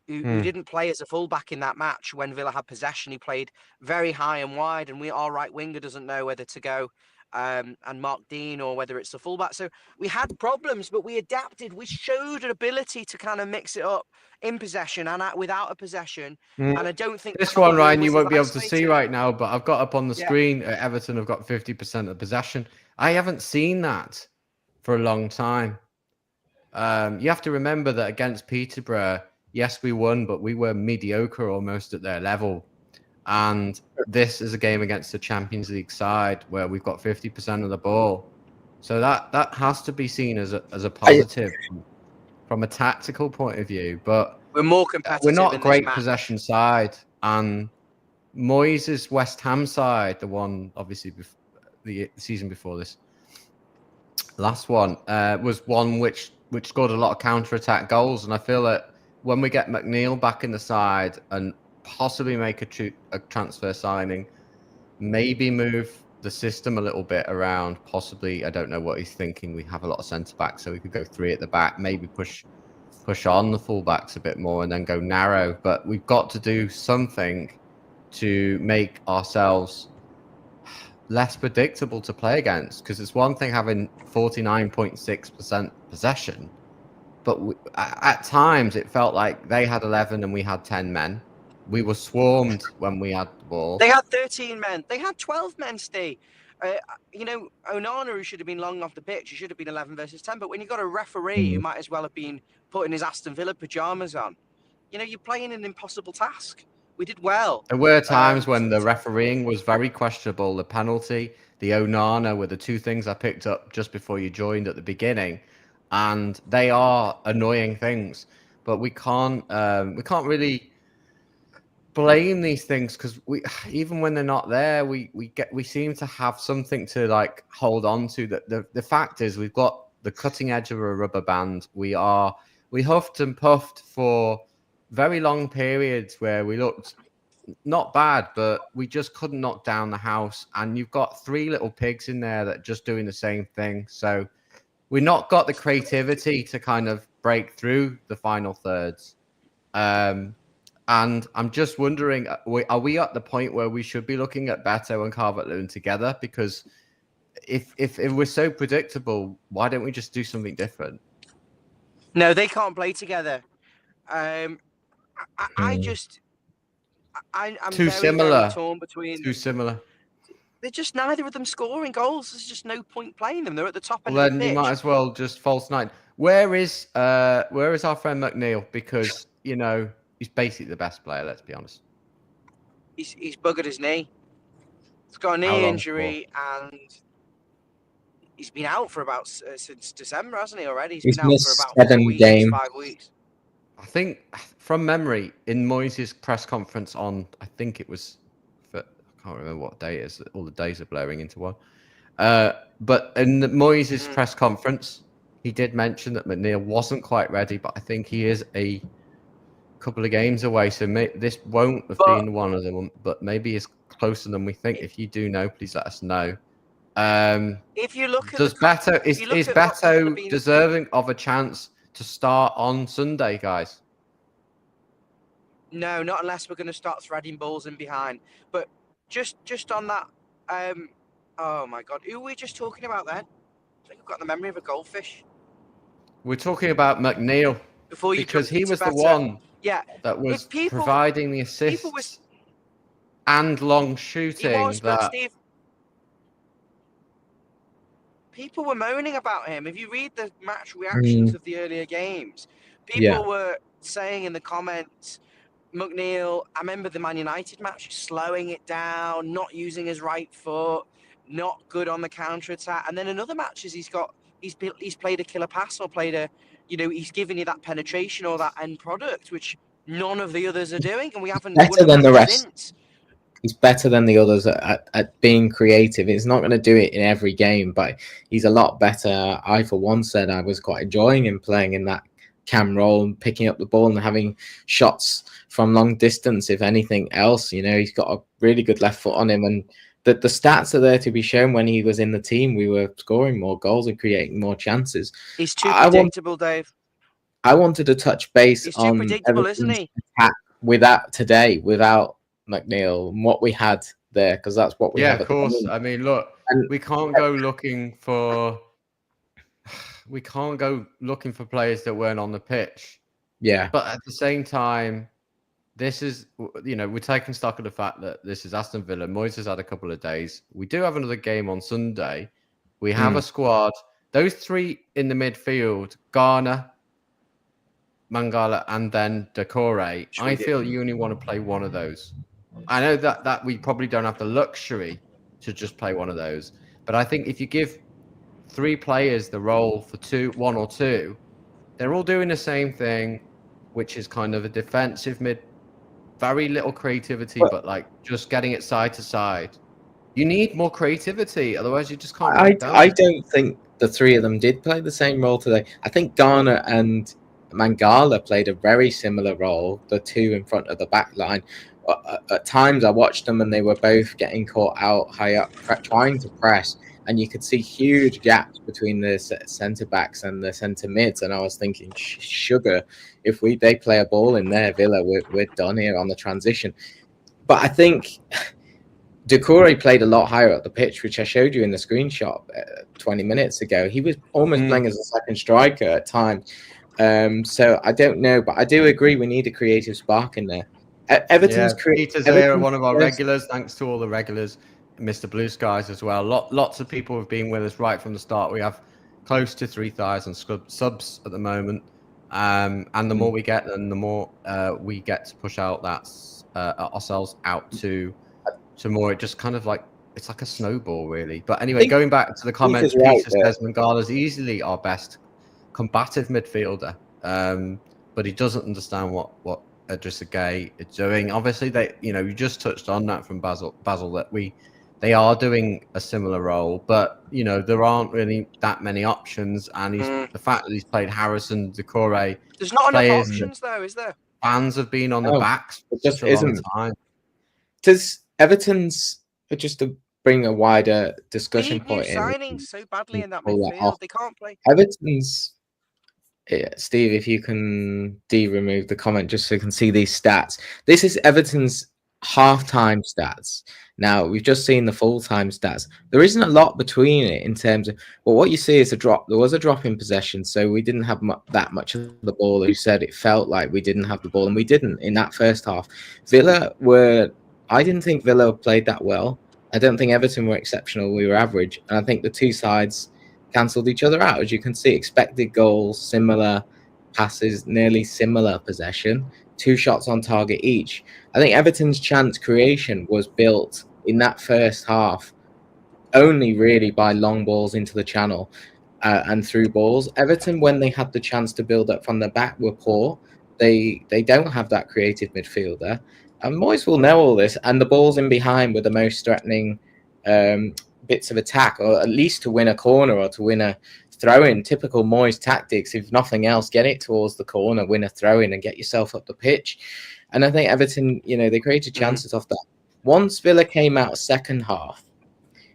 who didn't play as a fullback in that match when Villa had possession. He played very high and wide, and our right winger doesn't know whether to go and Mark Dean or whether it's the fullback. So we had problems, but we adapted. We showed an ability to kind of mix it up in possession and without a possession. And I don't think this one, Ryan, you won't be able to see right now, but I've got up on the screen. Everton have got 50% of possession. I haven't seen that for a long time. You have to remember that against Peterborough, yes, we won, but we were mediocre almost at their level. And this is a game against the Champions League side where we've got 50% of the ball. So that has to be seen as a positive from a tactical point of view. But we're more competitive. We're not a great possession side. And Moyes' West Ham side, the one obviously the season before this, last one, was one which scored a lot of counter-attack goals. And I feel that when we get McNeil back in the side and possibly make a transfer signing, maybe move the system a little bit around, possibly, I don't know what he's thinking. We have a lot of centre-backs, so we could go 3 at the back, maybe push on the full-backs a bit more and then go narrow. But we've got to do something to make ourselves less predictable to play against, because it's one thing having 49.6% possession, but at times it felt like they had 11 and we had 10 men. We were swarmed when we had the ball. They had 13 men. They had 12 men, Steve. Onana, who should have been long off the pitch, he should have been 11 versus 10. But when you've got a referee who might as well have been putting his Aston Villa pyjamas on, you're playing an impossible task. We did well. There were times when the refereeing was very questionable. The penalty, the Onana were the two things I picked up just before you joined at the beginning, and they are annoying things. But we can't really blame these things because even when they're not there, we seem to have something to like hold on to. That the fact is we've got the cutting edge of a rubber band. We huffed and puffed for very long periods where we looked not bad, but we just couldn't knock down the house. And you've got three little pigs in there that are just doing the same thing. So we've not got the creativity to kind of break through the final thirds. And I'm just wondering, are we at the point where we should be looking at Beto and Calvert-Lewin together? Because if we're so predictable, why don't we just do something different? No, they can't play together. I'm too very, similar. very torn between. Too similar. They're just neither of them scoring goals. There's just no point playing them. They're at the top end Well, of the then pitch. you might as well just false nine. Where is our friend McNeil? Because he's basically the best player. Let's be honest. He's buggered his knee. He's got a knee injury and he's been out for about since December, hasn't he? Already, he's been out for about 7 games. 5 weeks. I think from memory, in Moyes' press conference on, I think it was, I can't remember what day it is. All the days are blurring into one. But in Moyes' press conference, he did mention that McNeil wasn't quite ready, but I think he is a couple of games away. So this won't have been one of them, but maybe it's closer than we think. If you do know, please let us know. If you look at is Beto deserving of a chance to start on Sunday, guys? No, not unless we're going to start threading balls in behind. But just on that, oh my God, who were we just talking about then? I think I've got the memory of a goldfish. We're talking about McNeil because he was the one that was providing the assists and long shooting. People were moaning about him. If you read the match reactions of the earlier games, people were saying in the comments, McNeil, I remember the Man United match, slowing it down, not using his right foot, not good on the counter-attack. And then in other matches, he's played a killer pass or he's given you that penetration or that end product, which none of the others are doing. And we haven't better than the rest. Since. He's better than the others at being creative. He's not going to do it in every game, but he's a lot better. I, for one, said I was quite enjoying him playing in that cam role and picking up the ball and having shots from long distance. If anything else, he's got a really good left foot on him, and the stats are there to be shown. When he was in the team, we were scoring more goals and creating more chances. He's too predictable, Dave. I wanted to touch base He's on too predictable, isn't he? Without McNeil and what we had there, because that's what we have. Of course. I mean, look, we can't go looking for players that weren't on the pitch. Yeah. But at the same time, this is, we're taking stock of the fact that this is Aston Villa. Moyes has had a couple of days. We do have another game on Sunday. We have a squad. Those three in the midfield, Garner, Mangala, and then Decore. I feel you only want to play one of those. I know that we probably don't have the luxury to just play one of those, but I think if you give three players the role for one or two, they're all doing the same thing, which is kind of a defensive mid, very little creativity, but like just getting it side to side. You need more creativity, otherwise you just can't. I don't think the three of them did play the same role today. I think Garner and Mangala played a very similar role, the two in front of the back line. At times I watched them and they were both getting caught out high up, trying to press, and you could see huge gaps between the centre backs and the centre mids. And I was thinking, sugar, if they play a ball in there, Villa, we're done here on the transition. But I think Decore played a lot higher up the pitch, which I showed you in the screenshot 20 minutes ago. He was almost playing as a second striker at times. So I don't know, but I do agree we need a creative spark in there. Everton's Peter's here, one of our regulars. Thanks to all the regulars, Mr. Blue Skies as well. Lots of people have been with us right from the start. We have close to 3,000 subs at the moment, and the more we get, then the more we get to push out that ourselves out to more. It just kind of like it's like a snowball, really. But anyway, going back to the comment, Peter's right Peter there. says Mangala's easily our best combative midfielder, but he doesn't understand what Idrissa Gueye is doing. Obviously, you just touched on that from Basil that they are doing a similar role, but there aren't really that many options, and the fact that he's played Harrison, Decore, there's not enough players options though, is there? fans have been on the No, backs for it just such a long isn't. time. Does Everton's, just to bring a wider We discussion need new point in, signings so badly in that pull that midfield. off. They can't play. Everton's, Steve, if you can remove the comment just so you can see these stats. This is Everton's half-time stats. Now, we've just seen the full-time stats. There isn't a lot between it in terms of, well, what you see is a drop. There was a drop in possession, so we didn't have that much of the ball. You said it felt like we didn't have the ball, and we didn't in that first half. I didn't think Villa played that well. I don't think Everton were exceptional. We were average. And I think the two sides cancelled each other out. As you can see, expected goals, similar passes, nearly similar possession, 2 shots on target each. I think Everton's chance creation was built in that first half only really by long balls into the channel and through balls. Everton, when they had the chance to build up from the back, were poor. They don't have that creative midfielder. And Moyes will know all this. And the balls in behind were the most threatening bits of attack, or at least to win a corner or to win a throw-in. Typical Moyes tactics. If nothing else, get it towards the corner, win a throw-in, and get yourself up the pitch. And I think Everton, they created chances off that. Once Villa came out second half,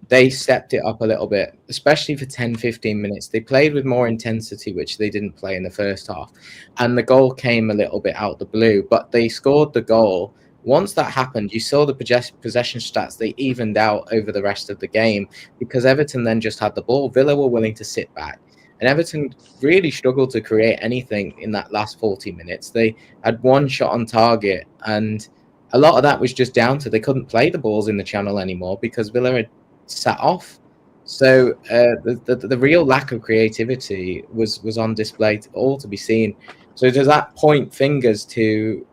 they stepped it up a little bit, especially for 10, 15 minutes. They played with more intensity, which they didn't play in the first half. And the goal came a little bit out the blue, but they scored the goal. Once that happened, you saw the possession stats, they evened out over the rest of the game because Everton then just had the ball. Villa were willing to sit back. And Everton really struggled to create anything in that last 40 minutes. They had 1 shot on target, and a lot of that was just down to they couldn't play the balls in the channel anymore because Villa had sat off. So the real lack of creativity was on display, all to be seen. So does that point fingers to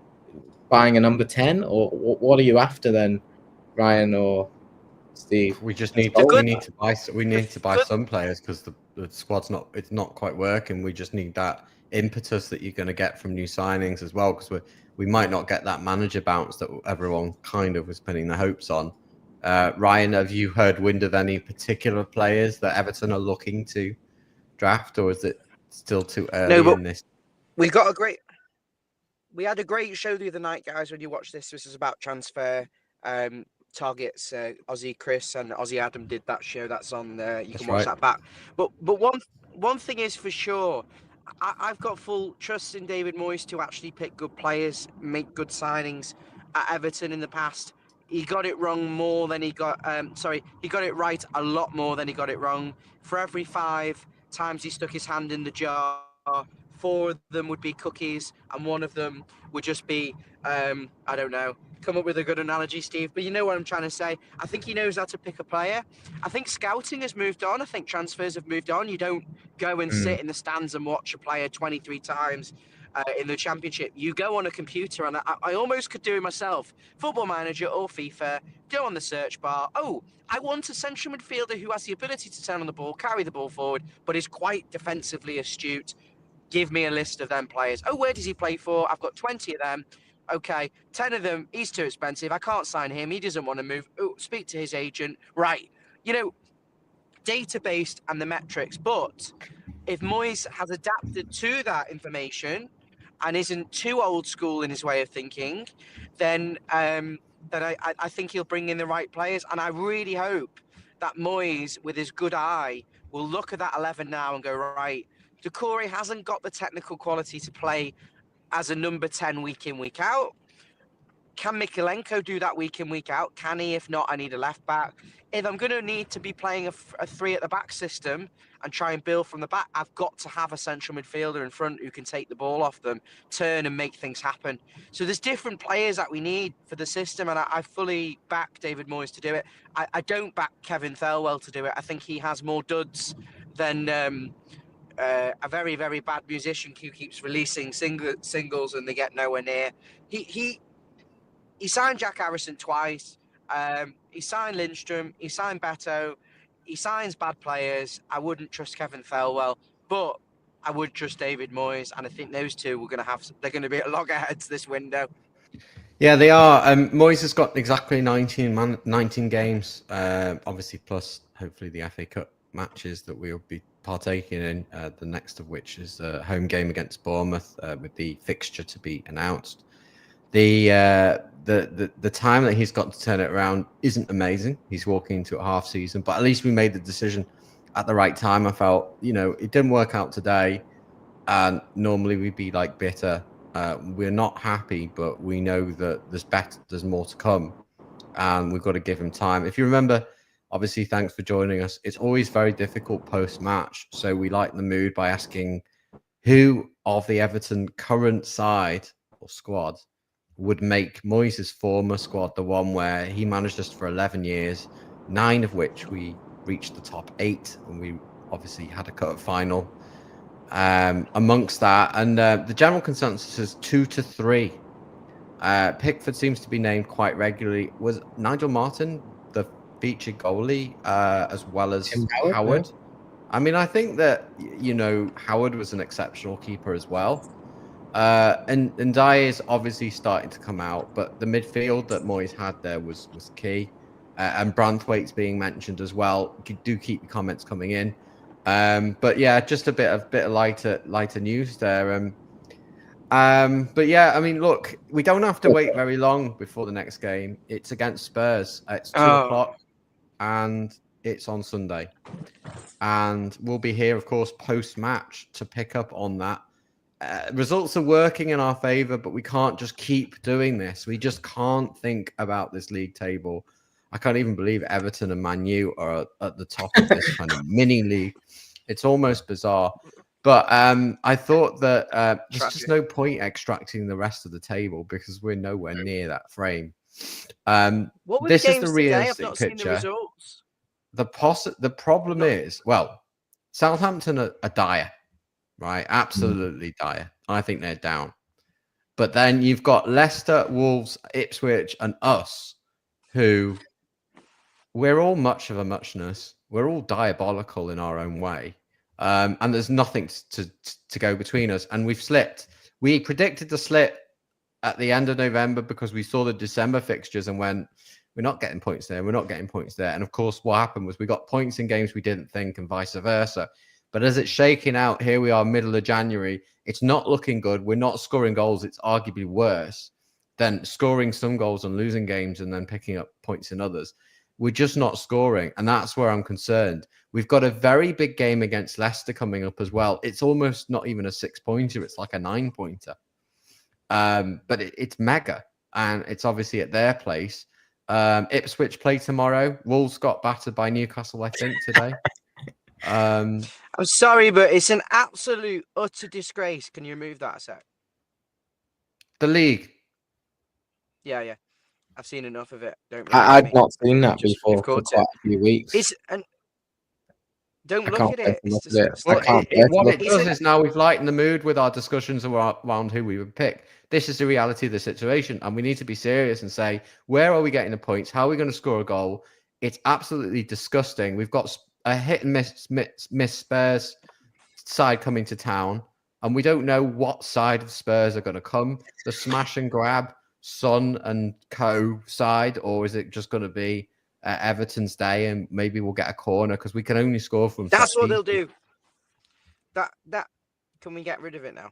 buying a number 10, or what are you after then, Ryan or Steve? We just need to buy some players because the squad's not quite working. We just need that impetus that you're going to get from new signings as well, because we might not get that manager bounce that everyone kind of was pinning their hopes on. Ryan, have you heard wind of any particular players that Everton are looking to draft, or is it still too early in this? We had a great show the other night, guys. When you watch this is about transfer targets. Aussie Chris and Aussie Adam did that show. That's on there. You can watch that back. But one thing is for sure, I've got full trust in David Moyes to actually pick good players, make good signings at Everton in the past. He got it wrong more than he got. He got it right a lot more than he got it wrong. For every 5 times he stuck his hand in the jar, 4 of them would be cookies, and 1 of them would just be, I don't know. Come up with a good analogy, Steve. But you know what I'm trying to say. I think he knows how to pick a player. I think scouting has moved on. I think transfers have moved on. You don't go and sit in the stands and watch a player 23 times. In the Championship, you go on a computer, and I almost could do it myself. Football Manager or FIFA, go on the search bar. Oh, I want a central midfielder who has the ability to turn on the ball, carry the ball forward, but is quite defensively astute. Give me a list of them players. Oh, where does he play for? I've got 20 of them. Okay, 10 of them, he's too expensive. I can't sign him. He doesn't want to move. Oh, speak to his agent. Right. Data-based and the metrics. But if Moyes has adapted to that information and isn't too old school in his way of thinking, then I think he'll bring in the right players. And I really hope that Moyes, with his good eye, will look at that 11 now and go, right, Decore hasn't got the technical quality to play as a number 10 week in, week out. Can Mikalenko do that week in, week out? Can he? If not, I need a left back. If I'm going to need to be playing a 3 at the back system and try and build from the back, I've got to have a central midfielder in front who can take the ball off them, turn and make things happen. So there's different players that we need for the system, and I fully back David Moyes to do it. I don't back Kevin Thelwell to do it. I think he has more duds than a very, very bad musician who keeps releasing singles and they get nowhere near. he signed Jack Harrison twice. He signed Lindstrom. He signed Beto. He signs bad players. I wouldn't trust Kevin Thelwell, but I would trust David Moyes, and I think those two they're going to be at loggerheads this window. Yeah, they are. Moyes has got exactly 19 games, obviously plus hopefully the FA Cup matches that we'll be partaking in, the next of which is a home game against Bournemouth, with the fixture to be announced. The time that he's got to turn it around isn't amazing. He's walking into a half season, but at least we made the decision at the right time. I felt, it didn't work out today, and normally we'd be like bitter. We're not happy, but we know that there's more to come, and we've got to give him time. If you remember, obviously, thanks for joining us. It's always very difficult post-match, so we lighten the mood by asking who of the Everton current side or squad would make Moyes' former squad the one where he managed us for 11 years, 9 of which we reached the top 8, and we obviously had a cup final amongst that. And the general consensus is 2 to 3. Pickford seems to be named quite regularly. Was Nigel Martin the featured goalie, as well as Howard? Yeah. I mean, I think that, Howard was an exceptional keeper as well. And Dyer is obviously starting to come out, but the midfield that Moyes had there was key. And Branthwaite's being mentioned as well. Do keep the comments coming in. But yeah, just a bit of lighter news there. But yeah, I mean, look, we don't have to wait very long before the next game. It's against Spurs. It's 2 o'clock, and it's on Sunday. And we'll be here, of course, post-match to pick up on that. Results are working in our favour, but we can't just keep doing this. We just can't think about this league table. I can't even believe Everton and Man U are at the top of this kind of mini league. It's almost bizarre. But I thought that there's just no point extracting the rest of the table because we're nowhere near that frame. What were this the is the realistic I've not picture. Seen the results. The problem is, well, Southampton are dire, right? Absolutely dire. I think they're down. But then you've got Leicester, Wolves, Ipswich, and us, who we're all much of a muchness. We're all diabolical in our own way. And there's nothing to go between us. And we've slipped. We predicted the slip at the end of November because we saw the December fixtures and went, we're not getting points there. We're not getting points there. And of course, what happened was we got points in games we didn't think and vice versa. But as it's shaking out, here we are, middle of January. It's not looking good. We're not scoring goals. It's arguably worse than scoring some goals and losing games and then picking up points in others. We're just not scoring. And that's where I'm concerned. We've got a very big game against Leicester coming up as well. It's almost not even a 6-pointer. It's like a 9-pointer. But it's mega. And it's obviously at their place. Ipswich play tomorrow. Wolves got battered by Newcastle, I think, today. I'm sorry, but it's an absolute utter disgrace. Can you remove that a sec? The league. Yeah. I've seen enough of it. I've not seen that before for quite a few weeks. Don't look at it. What it does is now we've lightened the mood with our discussions around who we would pick. This is the reality of the situation, and we need to be serious and say, where are we getting the points? How are we going to score a goal? It's absolutely disgusting. We've got a hit and miss Spurs side coming to town, and we don't know what side of Spurs are going to come. The smash and grab Son and Co side, or is it just going to be Everton's day and maybe we'll get a corner because we can only score from that's what they'll do. That can we get rid of it now?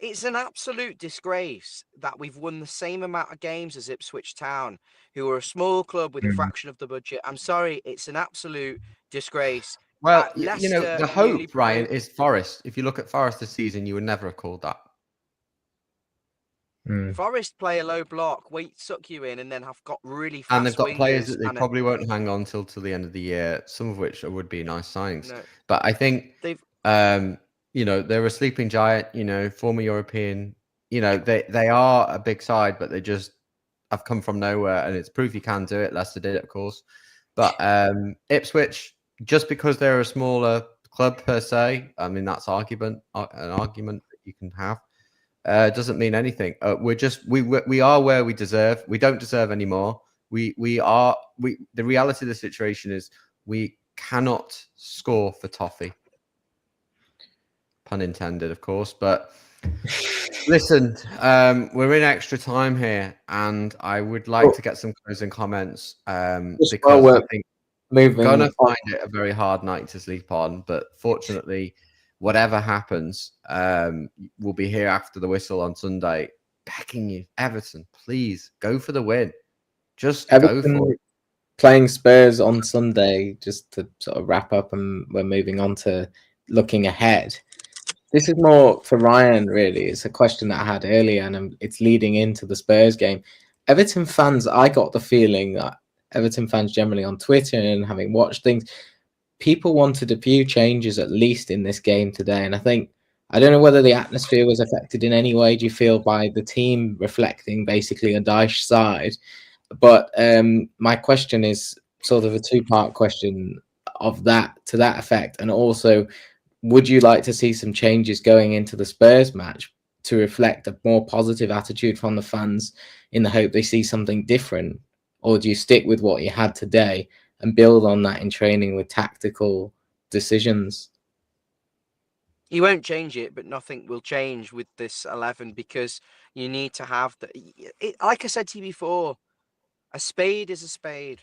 It's an absolute disgrace that we've won the same amount of games as Ipswich Town, who are a small club with a fraction of the budget. I'm sorry, it's an absolute disgrace. Well, Leicester, the hope, Ryan, is Forest. If you look at Forest this season, you would never have called that. Forest play a low block, suck you in, and then have got really fast. And they've got players that they probably won't hang on till the end of the year. Some of which would be nice signings. No. But I think they're a sleeping giant. Former European. They are a big side, but they just have come from nowhere, and it's proof you can do it. Leicester did it, of course. But Ipswich, just because they're a smaller club per se, I mean that's an argument that you can have. doesn't mean anything. We are where we deserve. We don't deserve any more. The reality of the situation is we cannot score for toffee. Pun intended, of course. But listen, we're in extra time here, and I would like to get some closing comments because I think we're gonna find it a very hard night to sleep on. But fortunately, whatever happens, we'll be here after the whistle on Sunday, begging you, Everton, please go for the win. Just Everton go for it. Playing Spurs on Sunday, just to sort of wrap up, and we're moving on to looking ahead. This is more for Ryan, really. It's a question that I had earlier, and it's leading into the Spurs game. Everton fans, I got the feeling that Everton fans generally on Twitter and having watched things, people wanted a few changes at least in this game today. And I don't know whether the atmosphere was affected in any way, do you feel, by the team reflecting basically a Dyche side? But my question is sort of a two-part question of that, to that effect. And also, would you like to see some changes going into the Spurs match to reflect a more positive attitude from the fans in the hope they see something different? Or do you stick with what you had today and build on that in training with tactical decisions? You won't change it, but nothing will change with this 11 because you need to have like I said to you before, a spade is a spade.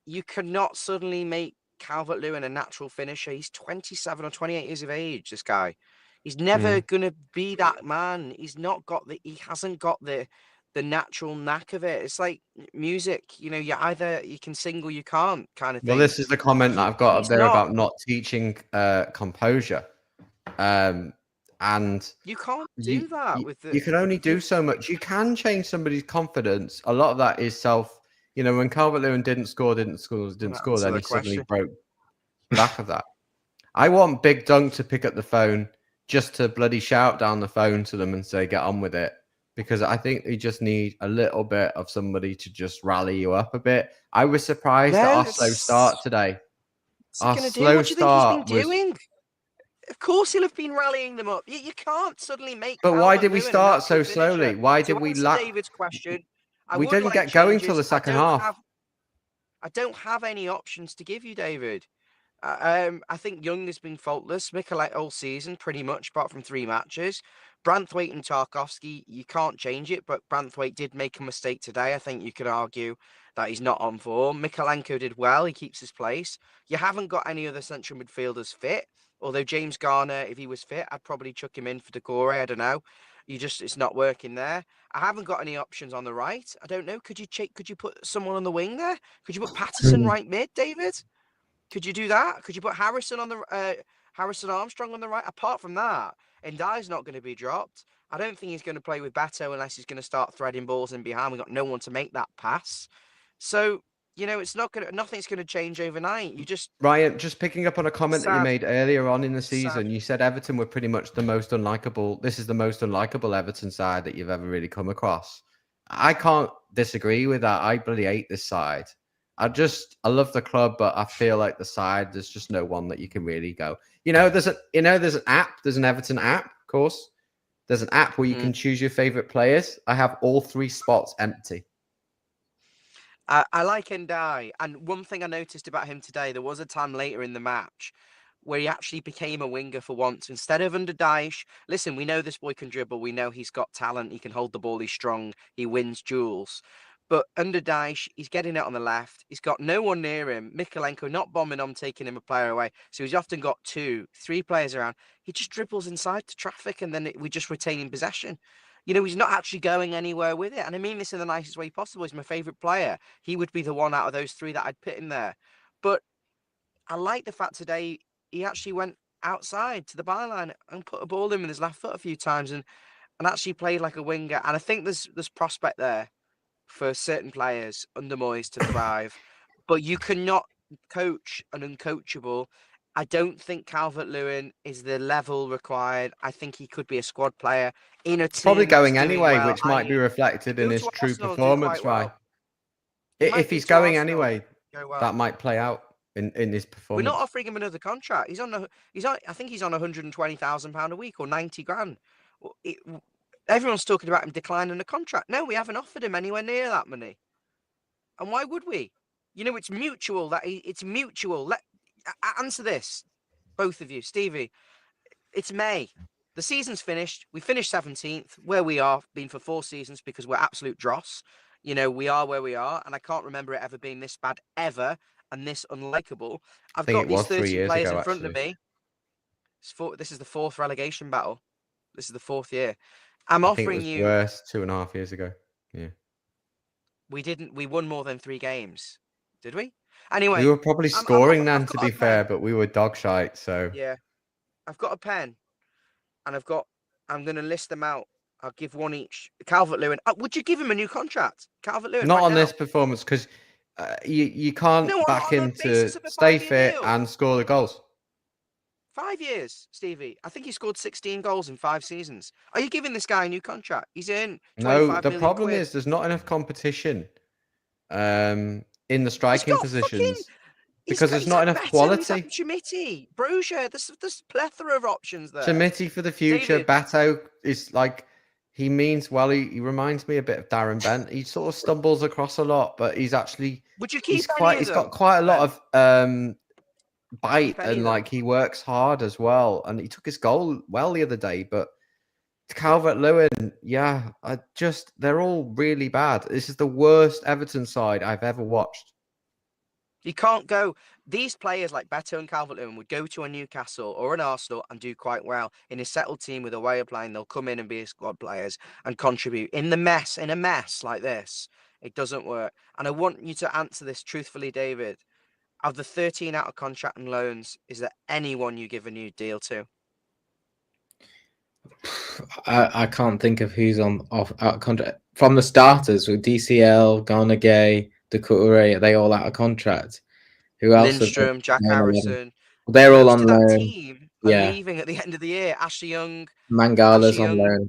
You cannot suddenly make Calvert-Lewin a natural finisher. He's 27 or 28 years of age, this guy. He's never going to be that man. He hasn't got the natural knack of it. It's like music, you can sing or you can't kind of thing. Well, this is the comment that I've got up there about not teaching composure. And you can't do that you can only do so much. You can change somebody's confidence. A lot of that is when Calvert-Lewin didn't score, then he suddenly broke back of that. I want Big Dunk to pick up the phone just to bloody shout down the phone to them and say, get on with it. Because I think you just need a little bit of somebody to just rally you up a bit. I was surprised at our slow start today. Our slow start. What do you think he's been doing? Of course he'll have been rallying them up. You can't suddenly make. But why did we start so slowly? Why did we lack? David's question. We didn't get going till the second half. I don't have any options to give you, David. I think Young has been faultless. Mikel all season, pretty much, apart from 3 matches. Branthwaite and Tarkowski, you can't change it, but Branthwaite did make a mistake today. I think you could argue that he's not on form. Mikalenko did well. He keeps his place. You haven't got any other central midfielders fit. Although James Garner, if he was fit, I'd probably chuck him in for Decore. I don't know. It's not working there. I haven't got any options on the right. I don't know. Could you put someone on the wing there? Could you put Patterson right mid, David? Could you do that? Could you put Harrison Armstrong on the right? Apart from that, Ndai's not going to be dropped. I don't think he's going to play with Beto unless he's going to start threading balls in behind. We've got no one to make that pass. So, nothing's going to change overnight. Ryan, just picking up on a comment that you made earlier on in the season, you said Everton were pretty much the most unlikable. This is the most unlikable Everton side that you've ever really come across. I can't disagree with that. I bloody hate this side. I love the club, but I feel like the side, there's just no one that you can really go. There's an app. There's an Everton app, of course. There's an app where you can choose your favorite players. I have all 3 spots empty. I like Ndai, and one thing I noticed about him today, there was a time later in the match where he actually became a winger for once. Instead of under Dyche, listen, we know this boy can dribble. We know he's got talent. He can hold the ball. He's strong. He wins duels. But under Dyche, he's getting it on the left. He's got no one near him. Mikalenko not bombing on, taking him a player away. So he's often got 2, 3 players around. He just dribbles inside to traffic, and then we just retain possession. He's not actually going anywhere with it. And I mean this in the nicest way possible. He's my favourite player. He would be the one out of those 3 that I'd put in there. But I like the fact today he actually went outside to the byline and put a ball in with his left foot a few times and actually played like a winger. And I think there's prospect there for certain players under Moyes to thrive. But you cannot coach an uncoachable. I don't think Calvert-Lewin is the level required. I think he could be a squad player in a team. Probably going anyway, which might be reflected in his true performance, right? If he's going anyway, that might play out. in his We're performance. not offering him another contract. I think he's on £120,000 a week or 90 grand. Everyone's talking about him declining a contract. No, we haven't offered him anywhere near that money. And why would we? It's mutual. It's mutual. Answer this, both of you, Stevie. It's May. The season's finished. We finished 17th, where we are, been for 4 seasons because we're absolute dross. We are where we are, and I can't remember it ever being this bad ever and this unlikable. I've think got it these was 3 30 years players ago, in front of actually. me. This is the 4th relegation battle. This is the 4th year. I'm I think it offering was you. worse 2.5 years ago. Yeah. We won more than 3 games, did we? Anyway, We were probably I'm scoring I've then, got to a be pen. fair, but we were dog shite. So Yeah, I've got a pen, and I'm going to list them out. I'll give one each. Calvert-Lewin. Would you give him a new contract? Calvert-Lewin, not right on now? this performance, because you can't No, back on him the basis to of a stay 5-year fit deal. and score the goals. 5 years, Stevie. I think he scored 16 goals in 5 seasons. Are you giving this guy a new contract? He's in 25 No, the million problem quid. is there's not enough competition in the He's striking got positions He's because there's not had enough Beto, he's had quality. Chimiti, Brozier. There's plethora of options there. Chimiti for the future. David. Beto is like, he means well. He reminds me a bit of Darren Bent. He sort of stumbles across a lot, but he's actually Would you keep he's got quite a lot of bite, and like he works hard as well. And he took his goal well the other day, but Calvert-Lewin, yeah, they're all really bad. This is the worst Everton side I've ever watched. You can't go. These players like Beto and Calvert-Lewin would go to a Newcastle or an Arsenal and do quite well. In a settled team with a way of playing, they'll come in and be squad players and contribute. In a mess like this, it doesn't work. And I want you to answer this truthfully, David. Of the 13 out of contract and loans, is there anyone you give a new deal to? I can't think of who's out of contract. From the starters, with DCL, Garnagay, Doucouré, are they all out of contract? Who else? Lindstrom, Jack Harrison. They're all on Most of that loan. team are leaving at the end of the year. Ashley Young. Mangala's on loan.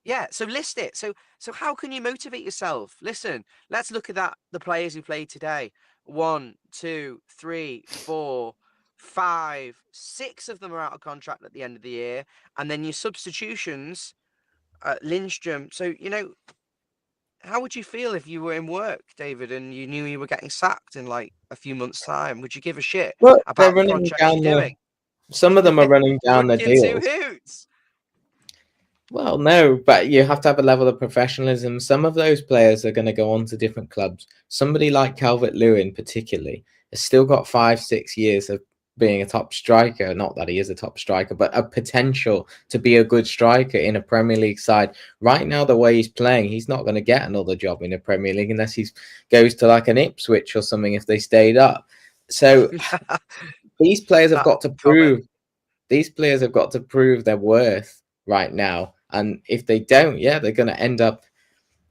Yeah, so list it. So how can you motivate yourself? Listen, let's look at the players who played today. 1, 2, 3, 4, 5, 6 of them are out of contract at the end of the year. And then your substitutions, Lindstrom. So, how would you feel if you were in work, David, and you knew you were getting sacked in like a few months' time? Would you give a shit about the project you're doing? Some of them are running down their deals. Hoots. Well, no, but you have to have a level of professionalism. Some of those players are going to go on to different clubs. Somebody like Calvert-Lewin, particularly, has still got 5-6 years of being a top striker. Not that he is a top striker, but a potential to be a good striker in a Premier League side. Right now, the way he's playing, he's not going to get another job in the Premier League unless he goes to like an Ipswich or something if they stayed up. So these players have got to prove. These players have got to prove their worth right now. And if they don't, they're going to end up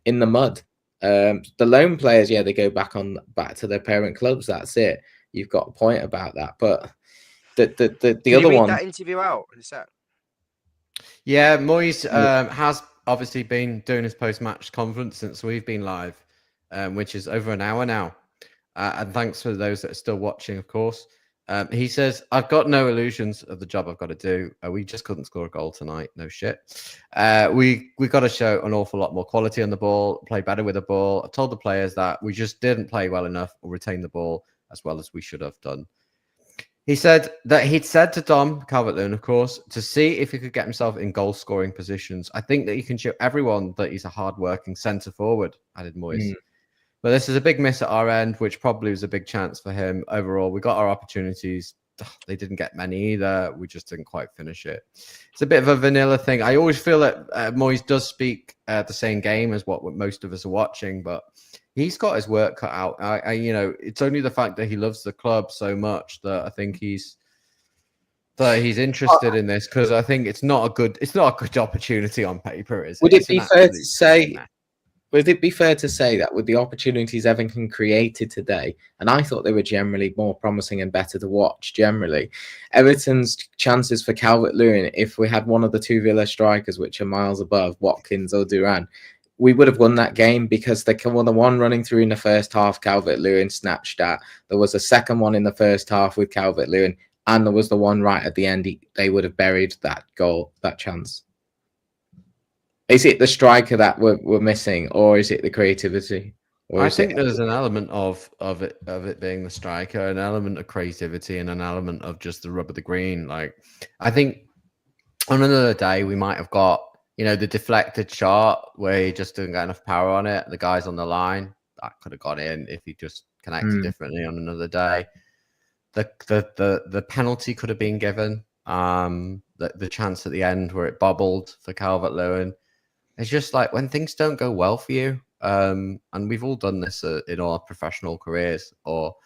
in the mud. The loan players, they go back to their parent clubs. That's it. You've got a point about that. But the other one. That interview out. Yeah, Moyes has obviously been doing his post-match conference since we've been live, which is over an hour now. And thanks for those that are still watching, of course. He says, I've got no illusions of the job I've got to do. We just couldn't score a goal tonight. No shit. We got to show an awful lot more quality on the ball, play better with the ball. I told the players that we just didn't play well enough or retain the ball as well as we should have done. He said that he'd said to Dom Calvert-Lewin, of course, to see if he could get himself in goal-scoring positions. I think that he can show everyone that he's a hard-working centre forward, added Moyes. But this is a big miss at our end, which probably was a big chance for him. Overall, we got our opportunities. They didn't get many either. We just didn't quite finish it. It's a bit of a vanilla thing. I always feel that Moyes does speak the same game as what most of us are watching, but he's got his work cut out. It's only the fact that he loves the club so much that I think he's interested in this, because I think it's not a good opportunity on paper, is it? Would it be fair to say? Would it be fair to say that with the opportunities Everton created today, and I thought they were generally more promising and better to watch generally, Everton's chances for Calvert-Lewin, if we had one of the two Villa strikers, which are miles above, Watkins or Duran, we would have won that game because the one running through in the first half, Calvert-Lewin snatched at. There was a second one in the first half with Calvert-Lewin, and there was the one right at the end. They would have buried that goal, that chance. Is it the striker that we're missing, or is it the creativity? Or I think there's an element of it being the striker, an element of creativity, and an element of just the rub of the green. Like, I think on another day we might have got, you know, the deflected shot where he just didn't get enough power on it. The guys on the line, that could have got in if he just connected differently on another day. The penalty could have been given. The chance at the end where it bobbled for Calvert-Lewin. It's just like when things don't go well for you, and we've all done this in our professional careers, or,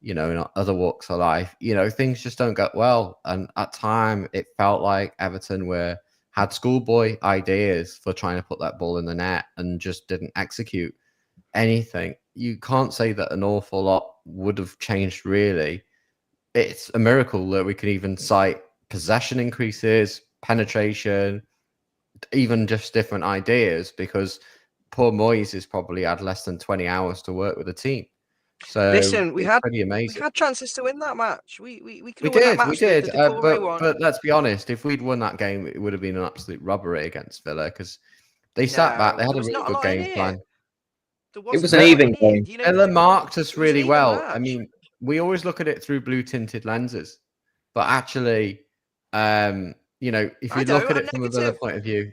you know, in other walks of life, you know, things just don't go well. And at time, it felt like Everton had schoolboy ideas for trying to put that ball in the net and just didn't execute anything. You can't say that an awful lot would have changed, really. It's a miracle that we could even cite possession increases, penetration, even just different ideas, because poor Moyes has probably had less than 20 hours to work with the team. So listen, we had pretty amazing. We had chances to win that match. We could have We won that did, match. we did. The Decore one. But let's be honest, if we'd won that game, it would have been an absolute robbery against Villa, because they sat back. They had a really good game plan. It was an even game. You know, Villa marked us really well. match. I mean, we always look at it through blue-tinted lenses, but actually, you know, if you look at it from a Villa point of view,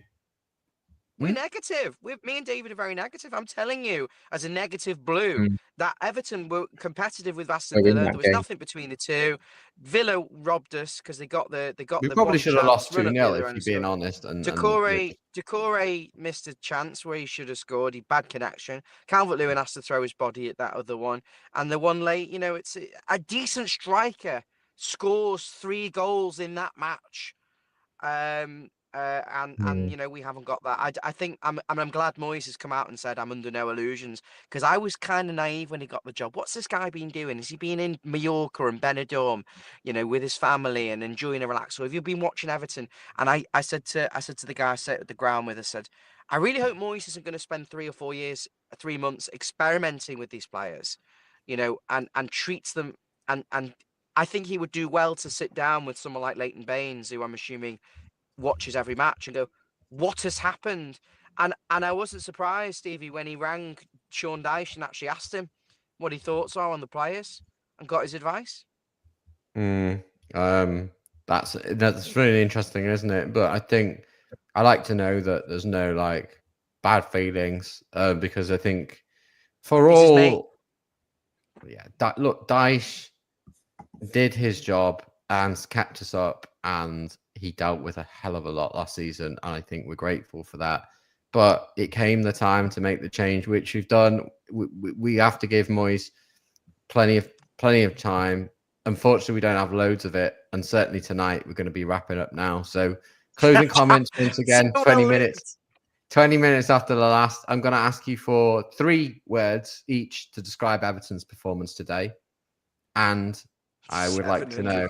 we're negative. Me and David are very negative. I'm telling you, as a negative blue, that Everton were competitive with Aston Villa. There was nothing between the two. Villa robbed us because they got the. We probably should have lost 2-0 if you're being honest. And Decore missed a chance where he should have scored. He bad connection. Calvert-Lewin has to throw his body at that other one, and the one late. You know, it's a decent striker scores 3 goals in that match. And you know, we haven't got that. I think I'm glad Moyes has come out and said I'm under no illusions, because I was kind of naive when he got the job. What's this guy been doing? Has he been in Mallorca and Benidorm, you know, with his family and enjoying a relax? Or have you been watching Everton? And I said to the guy I sat at the ground with, I said, I really hope Moyes isn't going to spend 3 or 4 years, 3 months experimenting with these players, you know, and treats them and I think he would do well to sit down with someone like Leighton Baines, who I'm assuming watches every match, and go, what has happened? And I wasn't surprised, Stevie, when he rang Sean Dyche and actually asked him what his thoughts are on the players and got his advice. That's really interesting, isn't it? But I think I like to know that there's no like bad feelings, because I think for all, look, Dyche did his job and kept us up, and he dealt with a hell of a lot last season, and I think we're grateful for that. But it came the time to make the change, which we've done. We have to give Moyes plenty of time. Unfortunately, we don't have loads of it, and certainly tonight we're going to be wrapping up now. So, closing comments once again. 20 minutes after the last. I'm going to ask you for 3 words each to describe Everton's performance today, and I would like to know.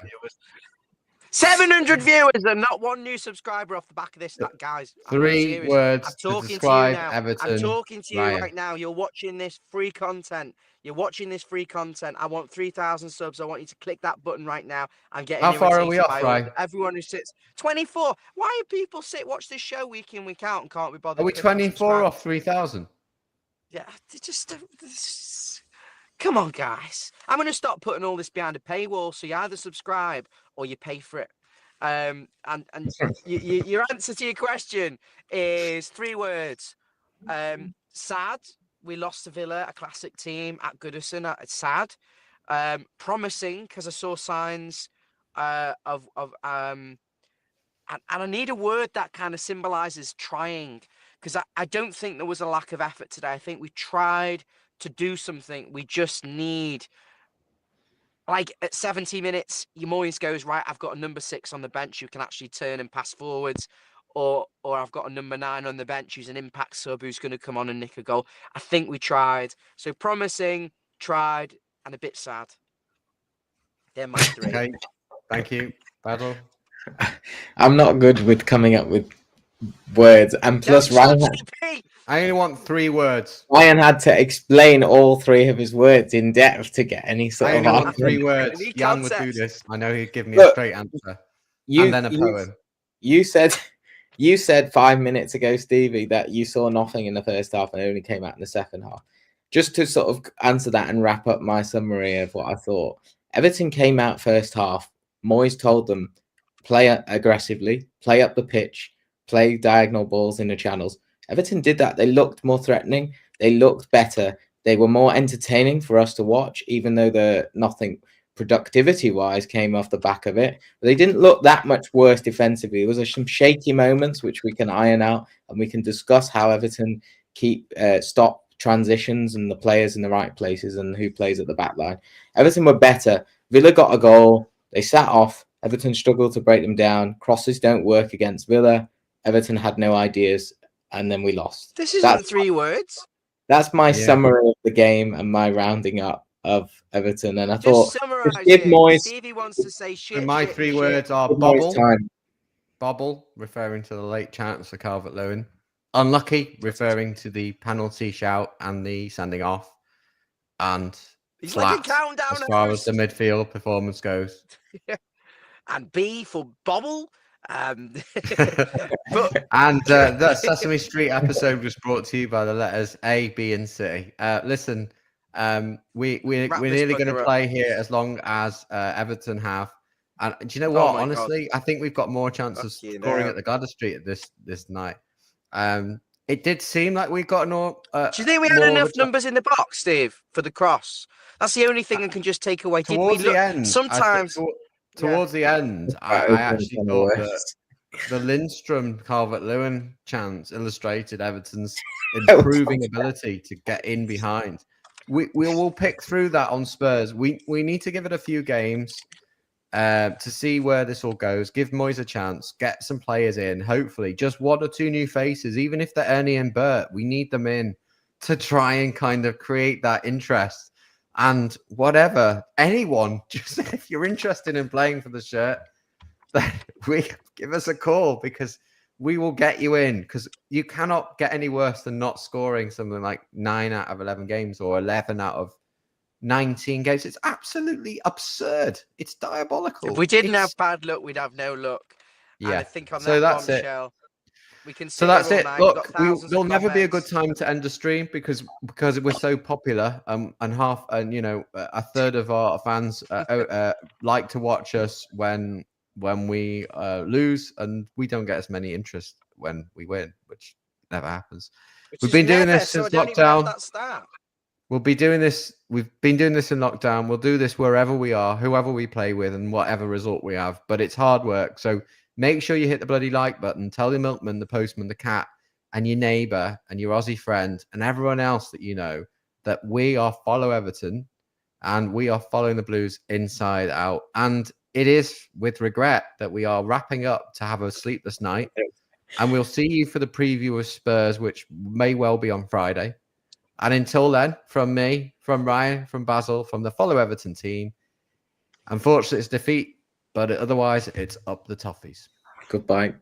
700 viewers and not 1 new subscriber off the back of this, guys. 3 words to describe Everton. I'm talking to you right now. You're watching this free content. I want 3,000 subs. I want you to click that button right now. I'm getting. How far are we off, Ryan? Everyone who sits 24. Why do people watch this show week in, week out, and can't be bothered? Are we 24 off 3,000? Yeah, just. Come on, guys. I'm going to stop putting all this behind a paywall, so you either subscribe or you pay for it. And your answer to your question is 3 words. Sad. We lost to Villa, a classic team at Goodison. It's sad. Promising, because I saw signs of and I need a word that kind of symbolizes trying, because I don't think there was a lack of effort today. I think we tried to do something. We just need, like, at 70 minutes, your Moyes goes, right, I've got a number 6 on the bench who can actually turn and pass forwards, or I've got a number 9 on the bench who's an impact sub who's going to come on and nick a goal. I think we tried. So promising, tried, and a bit sad. They're my 3. Okay, thank you. Battle. I'm not good with coming up with words, and plus Ryan. I only want 3 words. Ryan had to explain all 3 of his words in depth to get any sort I of only want 3 argument. words. Any Jan would do context. this. I know he'd give me a Look, straight answer. You, And then a poem. You said 5 minutes ago, Stevie, that you saw nothing in the first half and it only came out in the second half. Just to sort of answer that and wrap up my summary of what I thought. Everton came out first half. Moyes told them, play aggressively, play up the pitch, play diagonal balls in the channels. Everton did that. They looked more threatening. They looked better. They were more entertaining for us to watch, even though the nothing productivity-wise came off the back of it. But they didn't look that much worse defensively. There was some shaky moments which we can iron out, and we can discuss how Everton stop transitions and the players in the right places and who plays at the back line. Everton were better. Villa got a goal. They sat off. Everton struggled to break them down. Crosses don't work against Villa. Everton had no ideas, and then we lost. This isn't 3 words. That's my summary of the game and my rounding up of Everton. And I thought, summarize give it. Moyes. Stevie wants to say shit. And my shit, 3 shit. words are Give bobble. Moyes time. Bobble, referring to the late chance for Calvert-Lewin. Unlucky, referring to the penalty shout and the sending off. And He's flat, like a countdown as far as host. the midfield performance goes. And B for bobble. And that Sesame Street episode was brought to you by the letters A, B, and C. Listen, we're nearly going to play here as long as Everton have. And do you know what? Honestly, I think we've got more chance of scoring at the Goddard Street this night. It did seem like we got no. Do you think we had enough numbers in the box, Steve, for the cross? That's the only thing I can just take away. Towards the end, sometimes. Towards the end, I actually thought that the Lindstrom Calvert-Lewin chance illustrated Everton's improving ability to get in behind. We will pick through that on Spurs. We need to give it a few games to see where this all goes. Give Moyes a chance. Get some players in. Hopefully, just 1 or 2 new faces, even if they're Ernie and Bert. We need them in to try and kind of create that interest. And whatever, anyone, just if you're interested in playing for the shirt, then give us a call, because we will get you in, because you cannot get any worse than not scoring something like 9 out of 11 games or 11 out of 19 games. It's absolutely absurd. It's diabolical. If we didn't have bad luck, we'd have no luck. Yeah. And I think on so that that's bombshell, it. we can. So that's it. Look, there'll never be a good time to end a stream because we're so popular. And a third of our fans like to watch us when we lose, and we don't get as many interest when we win, which never happens. We've been doing this since lockdown. We'll be doing this. We've been doing this in lockdown. We'll do this wherever we are, whoever we play with, and whatever result we have. But it's hard work. So make sure you hit the bloody like button. Tell the milkman, the postman, the cat, and your neighbour, and your Aussie friend, and everyone else that you know that we are follow Everton, and we are following the Blues inside out. And it is with regret that we are wrapping up to have a sleepless night. And we'll see you for the preview of Spurs, which may well be on Friday. And until then, from me, from Ryan, from Basil, from the Follow Everton team, unfortunately, it's defeat, but otherwise, it's up the toffees. Goodbye.